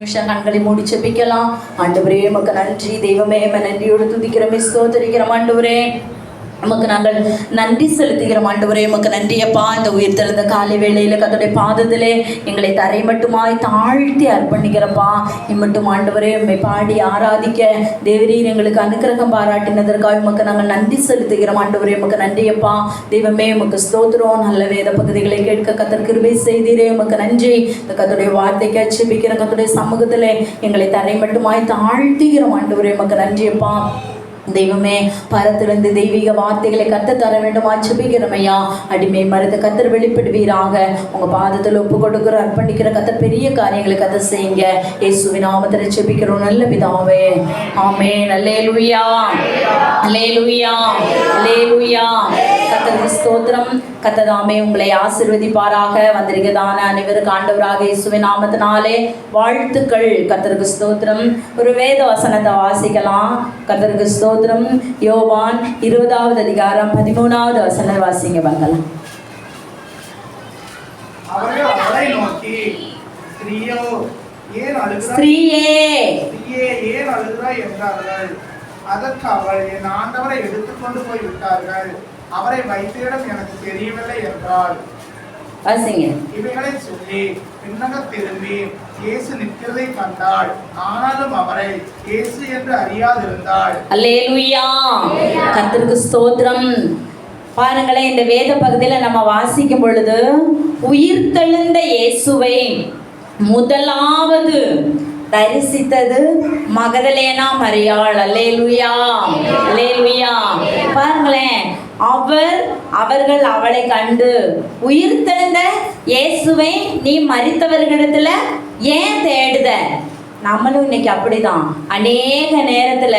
நிமிஷம் கண்களை மூடி செபிக்கலாம். ஆண்டவரே உமக்கு நன்றி. தெய்வமே நன்றியோடு துதிக்கிறோம், ஸ்தோத்திரிக்கிறோம். ஆண்டவரே நமக்கு நாங்கள் நன்றி செலுத்துகிறோம். ஆண்டவரே உமக்கு நன்றியப்பா. இந்த உயிர் திறந்த காலை வேளையில் கர்த்தருடைய பாதத்திலே எங்களை தரை மட்டுமாய் தாழ்த்தி அர்ப்பணிக்கிறப்பா. இம்மட்டும் ஆண்டவரே உம்மை பாடி ஆராதிக்க தேவரீர் எங்களுக்கு அனுக்கிரகம் பாராட்டினதற்காக உமக்கு நாங்கள் நன்றி செலுத்துகிறோம். ஆண்டவரே உமக்கு நன்றியப்பா. தெய்வமே உமக்கு ஸ்தோத்திரம். நல்ல வேத பகுதிகளை கேட்க கர்த்தர் கிருபை செய்தீரே, உமக்கு நன்றி. இந்த கர்த்தருடைய வார்த்தைக்கு செபிக்கிற கர்த்தருடைய சமூகத்திலே எங்களை தரை மட்டுமாய் தாழ்த்துகிறோம். ஆண்டவரே உமக்கு நன்றியப்பா. தெய்வமே பரத்திலிருந்து தெய்வீக வார்த்தைகளை கத்து தர வேண்டுமா செபிக்கிறோமையா. அடிமை மருந்து கத்தர் வெளிப்படுவீராக. உங்க பாதத்தில் ஒப்பு கொடுக்கிற அர்ப்பணிக்கிற கத்தர் பெரிய காரியங்களை கத்த செய்யுங்க. இயேசுவின் நாமத்தில் செபிக்கிறோம் நல்ல பிதாவே, ஆமென். அல்லேலூயா, அல்லேலூயா, அல்லேலூயா. கர்த்தருக்கு ஸ்தோத்திரம். கர்த்ததாமே உங்களை ஆசீர்வதிப்பாராக. வந்திருக்கதான அனைவருக்கு ஆண்டவராக இயேசுவின் நாமத்தினாலே வாழ்த்துக்கள். கர்த்தருக்கு ஸ்தோத்திரம். ஒரு வேத வசனத்தை வாசிக்கலாம். கர்த்தருக்கு ஸ்தோத்திரம். யோவான் 20வது அதிகாரம் 13வது வசனம் வாசிங்க பார்க்கலாம். அவரை நோக்கி, ஸ்திரீயே ஏன் அழுகிறாய் என்றார்கள். அதற்கு அவள், என் ஆண்டவரை எடுத்துக்கொண்டு போய் விட்டார்கள், அவரை வைத்த இடம் எனக்கு தெரியவில்லை என்றாள். இவைகளை சொல்லி பின்னக திரும்பி இயேசு நிற்கிறதை கண்டாள். ஆனாலும் அவரை இயேசு என்று அறியாதிருந்தாள். அல்லேலூயா, கர்த்தருக்கு ஸ்தோத்திரம். பாருங்களேன், இந்த வேத பகுதியில நம்ம வாசிக்கும் பொழுது உயிர்த்தெழுந்த இயேசுவை முதலாவது தரிசித்தது மகதலேனா மரியாள். அல்லேலூயா, அல்லேலூயா. பாருங்களேன், அவர்கள் அவளை கண்டு, உயிர்த்தெழுந்த இயேசுவை நீ மரித்தவர்களிடத்துல ஏன் தேடுத? நம்மளும் இன்னைக்கு அப்படிதான். அநேக நேரத்துல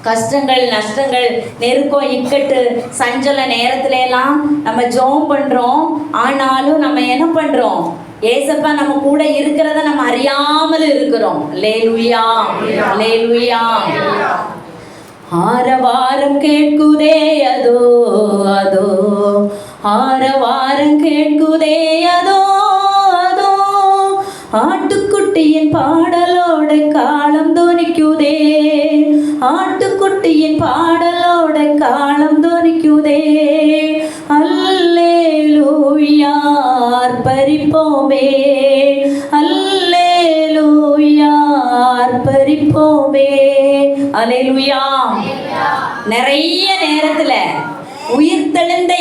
கஷ்டங்கள், நஷ்டங்கள், நெருக்கம், இக்கட்டு, சஞ்சல நேரத்துல எல்லாம் நம்ம ஜெபம் பண்றோம். ஆனாலும் நம்ம என்ன பண்றோம்? ஏசப்பா நம்ம கூட இருக்கிறத நம்ம அறியாமல் இருக்கிறோம். அல்லேலூயா, அல்லேலூயா. ஆரவாரம் கேட்குதே அதோ அதோ, ஆரவாரம் கேட்குதே அதோ அதோ, ஆட்டுக்குட்டியின் பாடலோட காலம் தோனிக்குதே, ஆட்டுக்குட்டியின் பாடலோட காலம் தோனிக்குதே. அல்லேலூயா பரிப்போமே, அல்லேலூயா பரிப்போமே. அல்லேலூயா. நிறைய நேரத்துல உயிர்த்தெழுந்த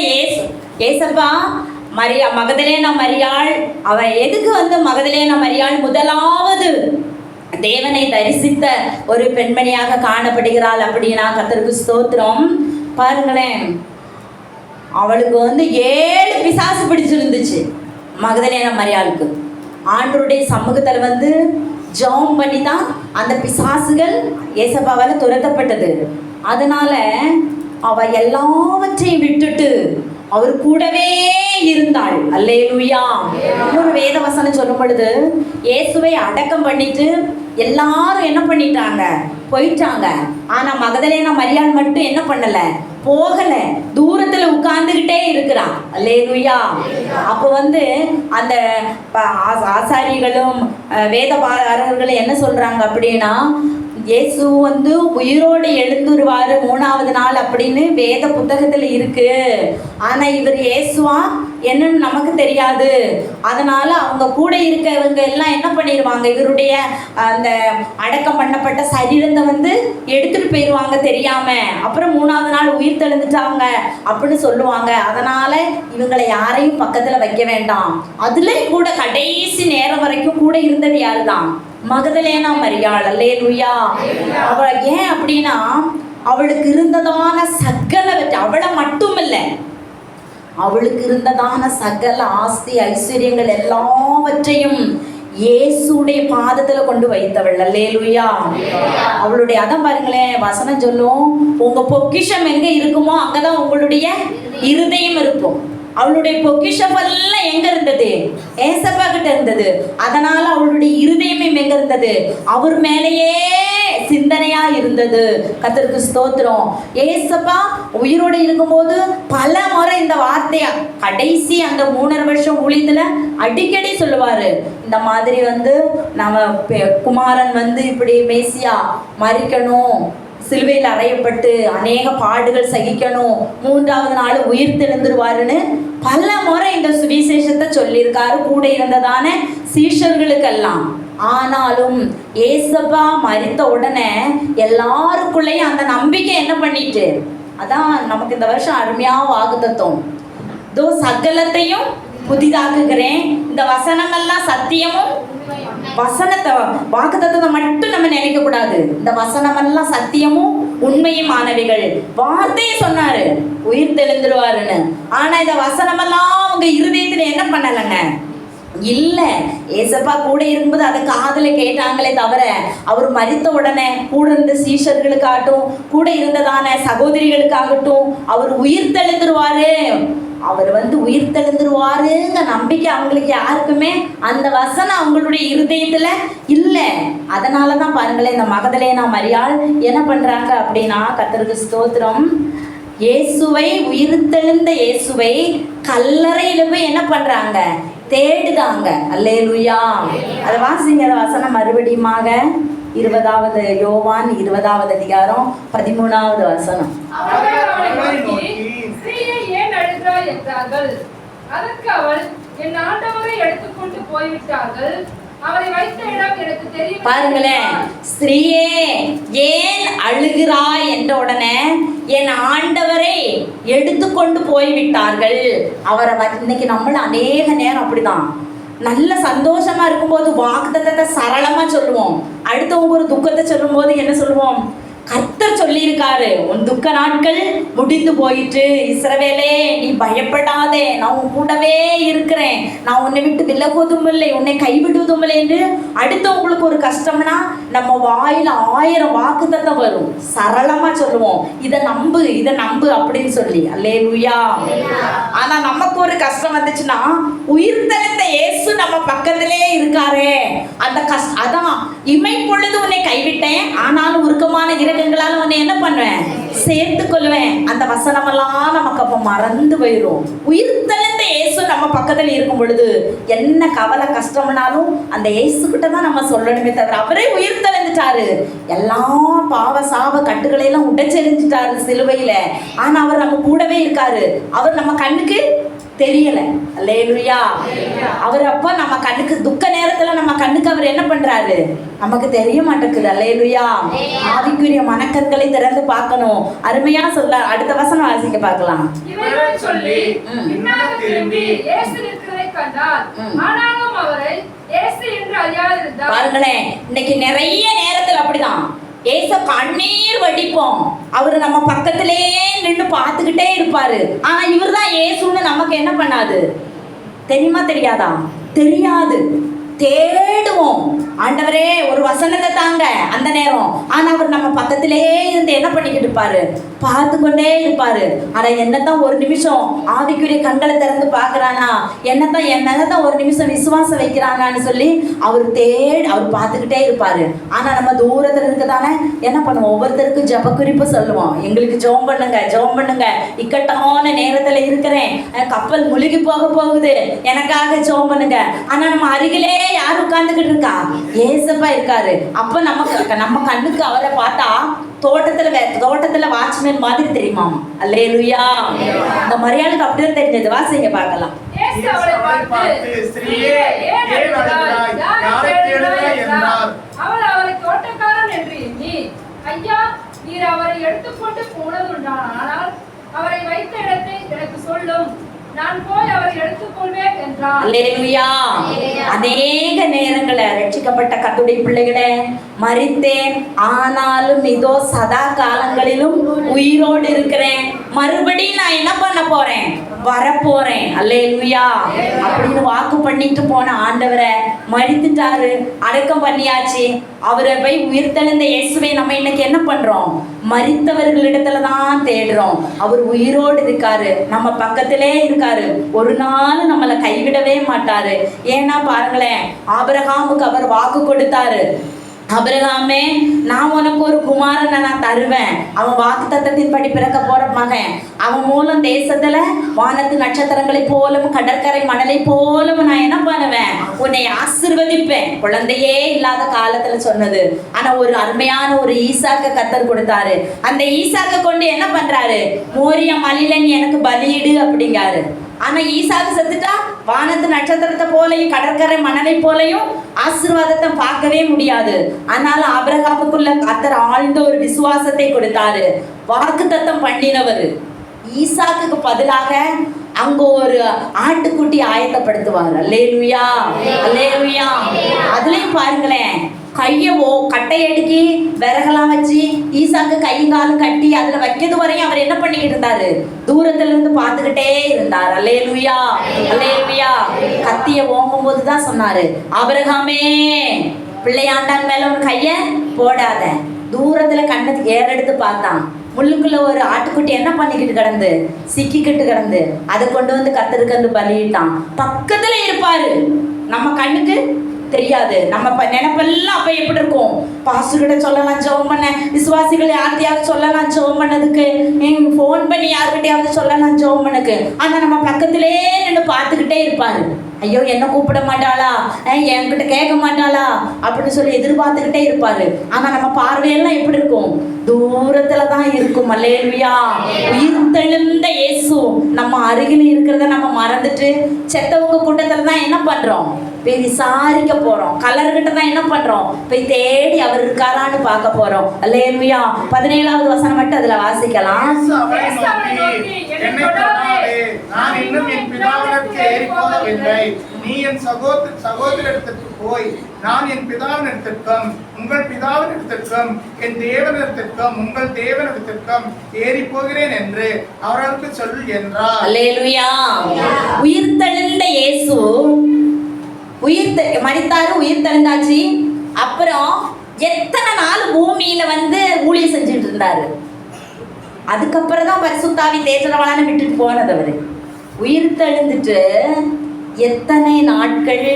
ஏசப்பா மகதலேனா மரியாள், அவ எதுக்கு மகதலேனா மரியாள் முதலாவது தேவனை தரிசித்த ஒரு பெண்மணியாக காணப்படுகிறாள் அப்படின்னா கர்த்தருக்கு ஸ்தோத்திரம். பாருங்களேன், அவளுக்கு 7 பிசாசு பிடிச்சிருந்துச்சு. மகதலேனா மரியாளுக்கு ஆண்டவருடைய சமூகத்தில் ஜெபம் பண்ணி தான் அந்த பிசாசுகள் ஏசப்பாவால் துரத்தப்பட்டது. அதனால அவ எல்லாவற்றையும் விட்டுட்டு அவர் கூடவே இருந்தாள். அல்லேலூயா. இன்னொரு வேத வசனம் சொல்லும் பொழுது இயேசுவை அடக்கம் பண்ணிட்டு எல்லாரும் என்ன பண்ணிட்டாங்க? போயிட்டாங்க. ஆனா மகதலேனா மரியாள் மட்டும் என்ன பண்ணல? போகல. தூரத்துல உட்கார்ந்துகிட்டே இருக்கிறான். அல்லேலூயா. அப்போ அந்த ஆசாரிகளும் வேதபாரர்களும் என்ன சொல்றாங்க அப்படின்னா, இயேசு உயிரோடு எழுந்துருவாரு 3வது நாள் அப்படின்னு வேத புத்தகத்துல இருக்கு. ஆனா இவர் இயேசுவா என்னன்னு நமக்கு தெரியாது. அதனால அவங்க கூட இருக்கவங்க எல்லாம் என்ன பண்ணிடுவாங்க? இவருடைய அந்த அடக்கம் பண்ணப்பட்ட சரீரத்தை எடுத்துட்டு போயிடுவாங்க தெரியாம. அப்புறம் 3வது நாள் உயிர் தெழுந்துட்டாங்க அப்படின்னு சொல்லுவாங்க. அதனால இவங்களை யாரையும் பக்கத்துல வைக்க வேண்டாம். அதுலயும் கூட கடைசி நேரம் வரைக்கும் கூட இருந்தது யாருதான்? மகதலேனா மரியாள். அல்லேலூயா. அவள் ஏன் அப்படின்னா அவளுக்கு இருந்ததான சகல, அவளை மட்டும் இல்லை, அவளுக்கு இருந்ததான சகல ஆஸ்தி ஐஸ்வர்யங்கள் எல்லாவற்றையும் இயேசுடைய பாதத்துல கொண்டு வைத்தவள். அல்லேலூயா. அவளுடைய அதான் பாருங்களேன், வசனம் சொல்லும், உங்க பொக்கிஷம் எங்க இருக்குமோ அங்கதான் உங்களுடைய இருதயம் இருக்கும். அவளுடைய பொக்கிஷம் எல்லாம் எங்க இருந்தது? ஏசப்பா கிட்ட இருந்தது. அதனால அவளுடைய இருதயமும் எங்க இருந்தது? அவர் மேலேயே சிந்தனையா இருந்தது. கர்த்தருக்கு ஸ்தோத்திரம். ஏசப்பா உயிரோடு இருக்கும்போது பல முறை இந்த வார்த்தைய கடைசி அந்த 3.5 வருஷம் ஊழியத்துல அடிக்கடி சொல்லுவாரு. இந்த மாதிரி நம்ம குமாரன் இப்படி மேசியா மரிக்கணும், சிலுவையில் அறையப்பட்டு அநேக பாடுகள் சகிக்கணும், 3ஆவது நாள் உயிர் தெழுந்துருவாருன்னு பல முறை இந்த சுவிசேஷத்தை சொல்லியிருக்காரு கூட இருந்ததான சீஷர்களுக்கெல்லாம். ஆனாலும் ஏசப்பா மரித்த உடனே எல்லாருக்குள்ளேயும் அந்த நம்பிக்கை என்ன பண்ணிட்டு, அதான் நமக்கு இந்த வருஷம் அருமையா வாக்குத்தத்தம், இதோ சகலத்தையும் புதிதாக்குகிறேன். இந்த வசனங்கள்லாம் சத்தியமும் வசனத்தை வாக்குத்தத்தத்தை மட்டும் நம்ம நினைக்க கூடாது. இந்த வசனமெல்லாம் சத்தியமும் உண்மையும் ஆனவைகள். வார்த்தையை சொன்னாரு உயிர் தெழுந்துருவாருன்னு. ஆனா இந்த வசனமெல்லாம் அவங்க இருதயத்துல என்ன பண்ணலங்க? இல்ல. ஏசப்பா கூட இருக்கும்போது அதை காதுல கேட்டாங்களே தவிர அவர் மரித்த உடனே கூட இருந்த சீஷர்களுக்காகட்டும், கூட இருந்ததான சகோதரிகளுக்காகட்டும், அவர் உயிர் தெழுந்துருவாரு, அவர் உயிர் தெழுந்துருவாருங்க நம்பிக்கை அவங்களுக்கு யாருக்குமே அந்த வசனம் அவங்களுடைய இருதயத்துல இல்ல. அதனாலதான் பாருங்களேன், இந்த மகதலேனா மரியாள் என்ன பண்றாங்க அப்படின்னா, கர்த்தருக்கு ஸ்தோத்திரம், இயேசுவை உயிர்த்தெழுந்த இயேசுவை கல்லறையில போய் என்ன பண்றாங்க? தேடுதாங்க. அல்லேலூயா. அதை வாசிங்க, அந்த வசனம் மறுபடியுமாக 20வது யோவான் 20வது அதிகாரம் 13வது வசனம். என்றார்கள். அதற்கு அவள், என் ஆண்டவரை எடுத்துக்கொண்டு போய்விட்டார்கள், அவரை வைத்த இடம் எனக்கு தெரியும். பாருங்களேன், ஸ்திரீயே ஏன் அழுகிறாய் என்ற உடனே என் ஆண்டவரை எடுத்துக்கொண்டு போய்விட்டார்கள். அவரை இன்னைக்கு நம்மள அநேக நேரம் அப்படிதான், நல்ல சந்தோஷமா இருக்கும்போது வாக்குத்தத்தத்தை சரளமா சொல்லுவோம். அடுத்தவங்க ஒரு துக்கத்தை சொல்லும் போது என்ன சொல்லுவோம்? கர்த்தர் சொல்லியிருக்காரு, உன் துக்க நாட்கள் முடிந்து போயிட்டு, இஸ்ரவேலே நீ பயப்படாதே, நான் உன் கூடவே இருக்கிறேன், நான் உன்னை விட்டு விலகுவதும் இல்லை, உன்னை கைவிடுவதும் இல்லை என்று. அடுத்தவங்களுக்கு ஒரு கஷ்டம்னா நம்ம வாயில 1000 வாக்குத்தத்தம் வரும், சரளமா சொல்லுவோம், இதை நம்பு இதை நம்பு அப்படின்னு சொல்லி. அல்லேலூயா. ஆனா நமக்கு ஒரு கஷ்டம் வந்துச்சுன்னா, உயிர் தெழுந்த இயேசு நம்ம பக்கத்திலே இருக்காரே, அந்த அதான் இமை பொழுது உன்னை கைவிட்டேன், ஆனாலும் உருக்கமான இரக்கங்களால உன்னை என்ன பண்ணுவேன்? சேர்த்து கொள்வேன். அந்த வசனமெல்லாம் நமக்கு அப்ப மறந்து போயிடும். உயிர் தெழுந்த இயேசு நம்ம பக்கத்துல இருக்கும் பொழுது என்ன கவலை கஷ்டம்னாலும் அந்த இயேசு கிட்ட தான் நம்ம சொல்லணுமே தவிர, அவரே உயிர் தெழுந்துட்டாரு, எல்லா பாவ சாப கட்டுகளை எல்லாம் உடைச்செறிஞ்சிட்டாரு சிலுவையில. ஆனா அவர் நம்ம கூடவே இருக்காரு. அவர் நம்ம கண்ணுக்கு தெரியல. அல்லேலூயா. அவர் அப்ப நம்ம கண்ணுக்கு துக்க நேரத்துல நம்ம கண்ணுக்கு அவர் என்ன பண்றாரு? நமக்கு தெரிய மாட்டேங்குது. அல்லேலூயா. ஆவிக்குரிய மனக்கண்களை திறந்து பார்க்கணும். அருமையா சொல்ல. அடுத்த வசனம் வாசிக்க பார்க்கலாம். சொல்லி திரும்பி இயேசு நிற்கிறதை கண்டார், ஆனாலும் அவரை இயேசு என்று அறியாதிருந்தார். பாருங்களேன், இன்னைக்கு நிறைய நேரத்துல அப்படிதான் ஏச கண்ணீர் வடிப்போம், அவரு நம்ம பக்கத்திலேயே நின்று பார்த்துக்கிட்டே இருப்பாரு. ஆனா இவர் தான் ஏசுன்னு நமக்கு என்ன பண்ணாது? தெரியுமா தெரியாதா? தெரியாது. தேடுவோம், ஆண்டவரே ஒரு வசனத்தை தாங்க அந்த நேரம். ஆனா அவர் நம்ம பக்கத்திலேயே இருந்து என்ன பண்ணிக்கிட்டு இருப்பாரு? பார்த்து கொண்டே இருப்பாரு. ஆனா என்னத்தான் ஒரு நிமிஷம் ஆவிக்குரிய கண்களை திறந்து பார்க்கறானா, என்னதான் ஒரு நிமிஷம் விசுவாசம் வைக்கிறானான்னு சொல்லி அவர் பார்த்துக்கிட்டே இருப்பாரு. ஆனா நம்ம தூரத்துல இருக்கதானே என்ன பண்ணுவோம்? ஒவ்வொருத்தருக்கும் ஜெப குறிப்பு சொல்லுவோம், எங்களுக்கு ஜெபம் பண்ணுங்க, ஜெபம் பண்ணுங்க, இக்கட்டான நேரத்துல இருக்கிறேன், கப்பல் முழுகி போக போகுது, எனக்காக ஜெபம் பண்ணுங்க. ஆனா நம்ம அருகிலே யார் உட்கார்ந்துகிட்டு இருக்கா? ஏசப்பா இருக்காரு. அப்ப நம்ம கண்ணுக்கு அவரை பார்த்தா தோட்டத்துல வாட்ச்மேன் மாதிரி தெரியுமாமா. அல்லேலூயா. இந்த மரியாளுக்கு அப்படிதான் தெரிஞ்சது. வாசிங்க பார்க்கலாம். அவள் அவரை தோட்டக்காரன் என்று எண்ணி, ஐயா நீர் அவரை எடுத்துக்கொண்டு போனதுண்டானால் அவரை வைத்த இடத்தை எனக்கு சொல்லும், நான் போய் அவரை எடுத்துக்கொள்வேன் என்றார். அல்லேலூயா. அநேக நேரங்கள ரட்சிக்கப்பட்ட கர்த்தருடைய பிள்ளைகளே, மரித்தேன் ஆனாலும் இதோ சதா காலங்களிலும் உயிரோடு இருக்கிறேன், மறுபடியும் நான் என்ன பண்ண போறேன்? வரப்போறேன். அல்லேலூயா. அப்படின்னு வாக்கு பண்ணிட்டு போன ஆண்டவரை மரித்துட்டாரு, அடக்கம் பண்ணியாச்சு. அவரை போய் உயிர்த்தெழுந்த இயேசுவை நம்ம இன்னைக்கு என்ன பண்றோம்? மரித்தவர்களிடத்துல தான் தேடுறோம். அவர் உயிரோடு இருக்காரு, நம்ம பக்கத்திலே இருக்காரு, ஒரு நாள் நம்மளை கைவிடவே மாட்டாரு. ஏன்னா பாருங்களேன், ஆபிரகாமுக்கு அவர் வாக்கு கொடுத்தாரு, ஆபிரகாமே, நான் உனக்கு ஒரு குமாரனை நான் தருவேன், அவன் வாக்குத்தத்தத்தின்படி பிறக்க போற மகன், அவன் மூலம் தேசத்துல வானத்து நட்சத்திரங்களை போலவும் கடற்கரை மணலை போலவும் நான் என்ன பண்ணுவேன், உன்னை ஆசீர்வதிப்பேன். குழந்தையே இல்லாத காலத்துல சொன்னது, ஆனா ஒரு அருமையான ஒரு ஈசாக்க கத்தர் கொடுத்தாரு. அந்த ஈசாக்க கொண்டு என்ன பண்றாரு, மோரியா மலையில நீ எனக்கு பலியிடு அப்படிங்காரு. ஆனா ஈசாக்கு செத்துட்டா வானத்து நட்சத்திரத்தை போலையும் கடற்கரை மணலை போலையும் ஆசீர்வாதத்தை பார்க்கவே முடியாது. அதனால ஆபிரகாமுக்குள்ள கர்த்தர் ஆழ்ந்த ஒரு விசுவாசத்தை கொடுத்தாரு. வாக்குத்தத்தம் பண்ணினவர் ஈசாக்குக்கு பதிலாக அங்க ஒரு ஆட்டுக்குட்டி ஆயத்தப்படுத்துவார். அல்லேலூயா, அல்லேலூயா. அதுலயும் பாருங்களேன், கையவோ கட்டையடுக்கி விறகெல்லாம் வச்சு ஈசாக்கு கையும் காலும் கட்டி அதுல வைக்கிறது வரையும் அவர் என்ன பண்ணிக்கிட்டு இருந்தாரு, தூரத்துல இருந்து பார்த்துக்கிட்டே இருந்தார். அல்லேலூயா, அல்லேலூயா. கத்திய ஓங்கும் போதுதான் சொன்னாரு, ஆபிரகாமே பிள்ளையாண்டான் மேல ஒரு கைய போடாத. தூரத்துல கண்ணத்துக்கு ஏறெடுத்து பார்த்தான், முள்ளுக்குள்ள ஒரு ஆட்டுக்குட்டி என்ன பண்ணிக்கிட்டு கிடந்து, சிக்கிக்கிட்டு கிடந்து, அதை கொண்டு வந்து கர்த்தருக்கு வந்து பலியிட்டான். பக்கத்துல இருப்பாரு, நம்ம கண்ணுக்கு தெரியாது. நம்ம நினைப்பெல்லாம் அப்ப எப்படி இருக்கும், பாஸ்டர்கிட்ட சொல்லலாம் ஜெபம் பண்ண, விசுவாசிகள் யார்கிட்டயாவது சொல்லலாம் ஜெபம் பண்ணதுக்கு, போன் பண்ணி யார்கிட்டயாவது சொல்லலாம் ஜெபம் பண்ணதுக்கு. ஆனா நம்ம பக்கத்திலே நின்று பார்த்துக்கிட்டே இருப்பாரு. ஐயோ என்ன கூப்பிட மாட்டாளா, என்கிட்ட கேட்க மாட்டாளா அப்படின்னு சொல்லி எதிர்பார்த்துக்கிட்டே இருப்பாரு. ஆனா நம்ம பார்வையெல்லாம் எப்படி இருக்கும், தூரத்துலதான் இருக்கும். அல்லேலூயா. உயிர்த்தெழுந்த இயேசு நம்ம அருகில் இருக்கிறத நம்ம மறந்துட்டு செத்தவங்க கூட்டத்துலதான் என்ன பண்றோம், போய் விசாரிக்க போறோம். கலர்கிட்ட தான் என்ன பண்றோம், போய் தேடி அவர் இருக்காரான்னு பார்க்க போறோம். அல்லேலூயா. 17வது வசனம் மட்டும் அதுல வாசிக்கலாம். நான் இன்னும் என் பிதாவிற்கு ஏறிப்போகவில்லை, நீ என் சகோதரத்திற்கு போய் நான் என் பிதாவினிடத்திற்கும் உங்கள் பிதாவினிடத்திற்கும் என் தேவனிடத்திற்கும் உங்கள் தேவனிடத்திற்கும் ஏறி போகிறேன் என்று அவர்களுக்கு சொல் என்றார். அல்லேலூயா. உயிர்த்தெழுந்த இயேசு மரித்தாரு, உயிர் தெழுந்தாச்சு. அப்புறம் எத்தனை நாள் பூமியில வந்து ஊழியம் செஞ்சுட்டு இருந்தாரு. அதுக்கப்புறம் தான் பரிசுத்தாவி தேற்றவாளனை விட்டுட்டு போனது. அவரு உயிர் தெழுந்துட்டு எத்தனை நாட்கள்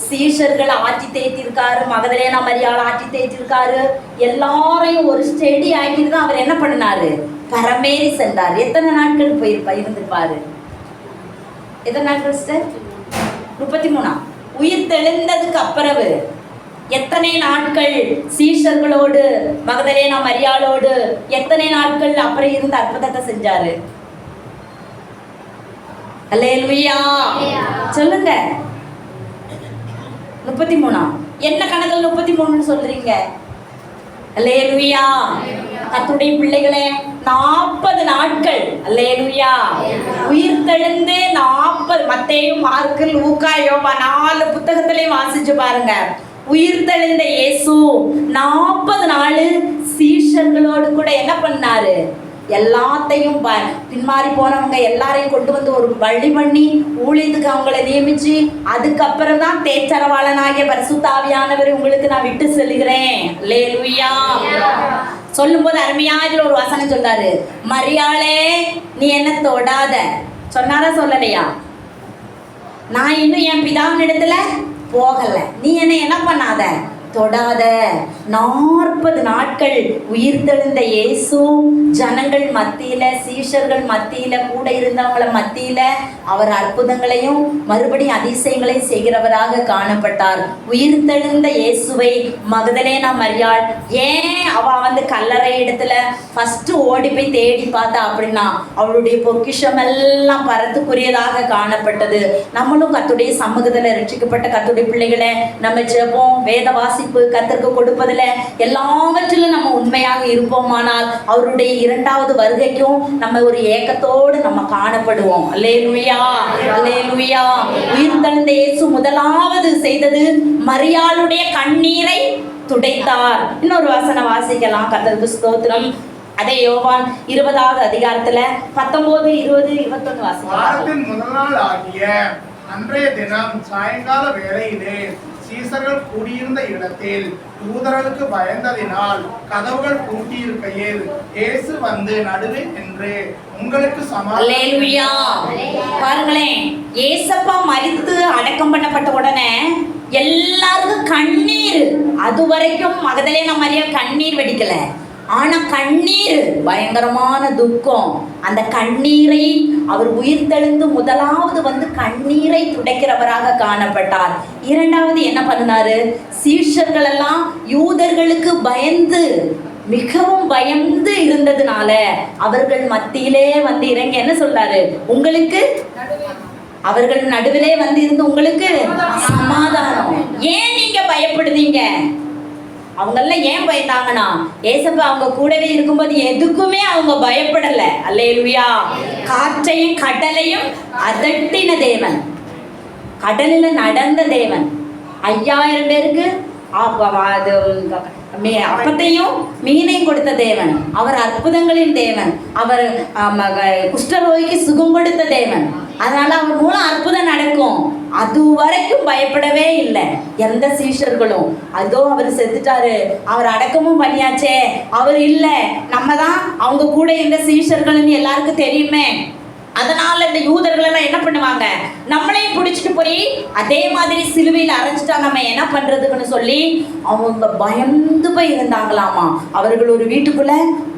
சீஷர்கள் ஆட்சி தேய்த்திருக்காரு, மகதலேனா மரியாள் ஆட்சி தேய்த்திருக்காரு. எல்லாரையும் ஒரு ஸ்டெடி ஆக்கிட்டு தான் அவர் என்ன பண்ணினாரு, பரமேறி சென்றார். எத்தனை நாட்கள் இருந்திருப்பாரு, எத்தனை நாட்கள் சிஸ்டர்? 33. உயிர் தெழுந்ததுக்கு அப்புறவு எத்தனை நாட்கள் சீஷர்களோடு மகதலேனா மரியாளோடு எத்தனை நாட்கள் அப்புறம் இருந்து அற்புதத்தை செஞ்சாரு. அல்லேலூயா. சொல்லுங்க. 33. என்ன கணக்கில் 33 சொல்றீங்க? அல்லேலூயா. கர்த்தருடைய பிள்ளைகளே, 40 நாட்கள் அல்லேலூயா உயிர் தெழுந்து 40 மத்தேயு மார்க்கு லூக்கா யோவா 4 புத்தகத்திலையும் வாசிச்சு பாருங்க. உயிர் தெழுந்த இயேசு 40 நாள் சீஷர்களோடு கூட என்ன பண்ணாரு, எல்லாத்தையும் பின்மாறி போனவங்க எல்லாரையும் கொண்டு வந்து ஒரு வழி பண்ணி ஊழியத்துக்கு அவங்கள நியமிச்சு, அதுக்கப்புறம் தான் தேற்றரவாளனாகிய பரிசுத்த ஆவியானவர் உங்களுக்கு நான் விட்டு செல்கிறேன். அல்லேலூயா. சொல்லும் போது அருமையா இதுல ஒரு வசனம் சொல்றாரு, மரியாளே நீ என்ன தொடாத சொன்னாரா சொல்லலையா? நான் இன்னும் என் பிதாவின் இடத்துல போகல, நீ என்ன பண்ணாத, தொடாத. 40 நாட்கள் உயிர் தெழுந்த இயேசு ஜனங்கள் மத்தியில, சீஷர்கள் மத்தியில, கூட இருந்தவங்கள மத்தியில அவர் அற்புதங்களையும் மறுபடியும் அதிசயங்களையும் செய்கிறவராக காணப்பட்டார். உயிர் தெழுந்த இயேசுவை மகதலேனா மரியாள் ஏன் அவ வந்து கல்லறை இடத்துல ஃபர்ஸ்ட் ஓடி போய் தேடி பார்த்தா அப்படின்னா, அவளுடைய பொக்கிஷம் எல்லாம் பரத்துக்குரியதாக காணப்பட்டது. நம்மளும் கர்த்தருடைய சமூகத்துல ரட்சிக்கப்பட்ட கர்த்தருடைய பிள்ளைகளை நம்ம ஜெபம், வேத வாசிப்பு, கர்த்தருக்கு கொடுப்பதில் எல்லாவற்றிலும் நம்ம உண்மையாக இருப்போமானால் அவருடைய 2வது வருகைக்கும் நம்ம ஒரு ஏக்கத்தோடு நம்ம காணப்படுவோம். அல்லேலூயா, அல்லேலூயா. உயிர் தெழுந்த இயேசு முதலாவது செய்தது மரியாளுடைய கண்ணீரை துடைத்தார். இன்னொரு வசனம் வாசிக்கலாம். கர்த்தருக்கு ஸ்தோத்திரம். அதே யோவான் 20வது அதிகாரத்துல 19, 20, 21 வாசிக்கலாம். வாரத்தின் முதல் நாள் ஆகிய அன்றைய தினம் சாயங்கால வேளையிலே சீசர்கள் கூடியிருந்த இடத்தில் தூதர்களுக்கு பயந்ததினால் கதவுகள் பூட்டியிருக்கையில் இயேசு வந்து நடுவே நின்று உங்களுக்கு சமாதானம். பாருங்களேன், ஏசப்பா மரித்து அடக்கம் பண்ணப்பட்ட உடனே எல்லாருக்கும் கண்ணீர். அது வரைக்கும் மகதலேனா மரியாள் கண்ணீர் வெடிக்கல. ஆனா கண்ணீர் பயங்கரமான துக்கம். அந்த கண்ணீரை அவர் உயிர்த்தெழுந்து முதலாவது வந்து கண்ணீரை துடைக்கிறவராக காணப்பட்டார். இரண்டாவது என்ன பண்ணாரு? சீஷர்கள் எல்லாம் யூதர்களுக்கு பயந்து, மிகவும் பயந்து இருந்ததுனால அவர்கள் மத்தியிலே வந்து இறங்கி என்ன சொல்றாரு? உங்களுக்கு, அவர்கள் நடுவிலே வந்து இருந்து உங்களுக்கு சமாதானம். ஏன் நீங்க பயப்படுறீங்க? அவங்கெல்லாம் ஏன் பயந்தாங்கன்னா, ஏசப்பா அவங்க கூடவே இருக்கும்போது எதுக்குமே அவங்க பயப்படல. அல்லேலூயா. காற்றையும் கடலையும் அதட்டின தேவன், கடலில் நடந்த தேவன், 5000 பேருக்கு அப்பத்தையும் மீனையும் கொடுத்த தேவன், அவர் அற்புதங்களின் தேவன், அவர் குஷ்டரோகிக்கு சுகம் கொடுத்த தேவன். அதனால அவர் மூலம் அற்புதம் நடக்கும். அது வரைக்கும் பயப்படவே இல்லை எந்த சீஷர்களும். அதோ அவர் செத்துட்டாரு, அவர் அடக்கமும் பண்ணியாச்சே, அவர் இல்லை, நம்ம தான் அவங்க கூட இருந்த சீஷர்கள்னு எல்லாருக்கும் தெரியுமே. அதனால இந்த யூதர்கள் எல்லாம் என்ன பண்ணுவாங்க? நம்மளையும் பிடிச்சிட்டு போய் அதே மாதிரி சிலுவையில் அரைஞ்சிட்டா நம்ம என்ன பண்றதுன்னு சொல்லி அவங்க பயந்து போய் இருந்தாங்களாமா. அவர்கள் ஒரு வீட்டுக்குள்ள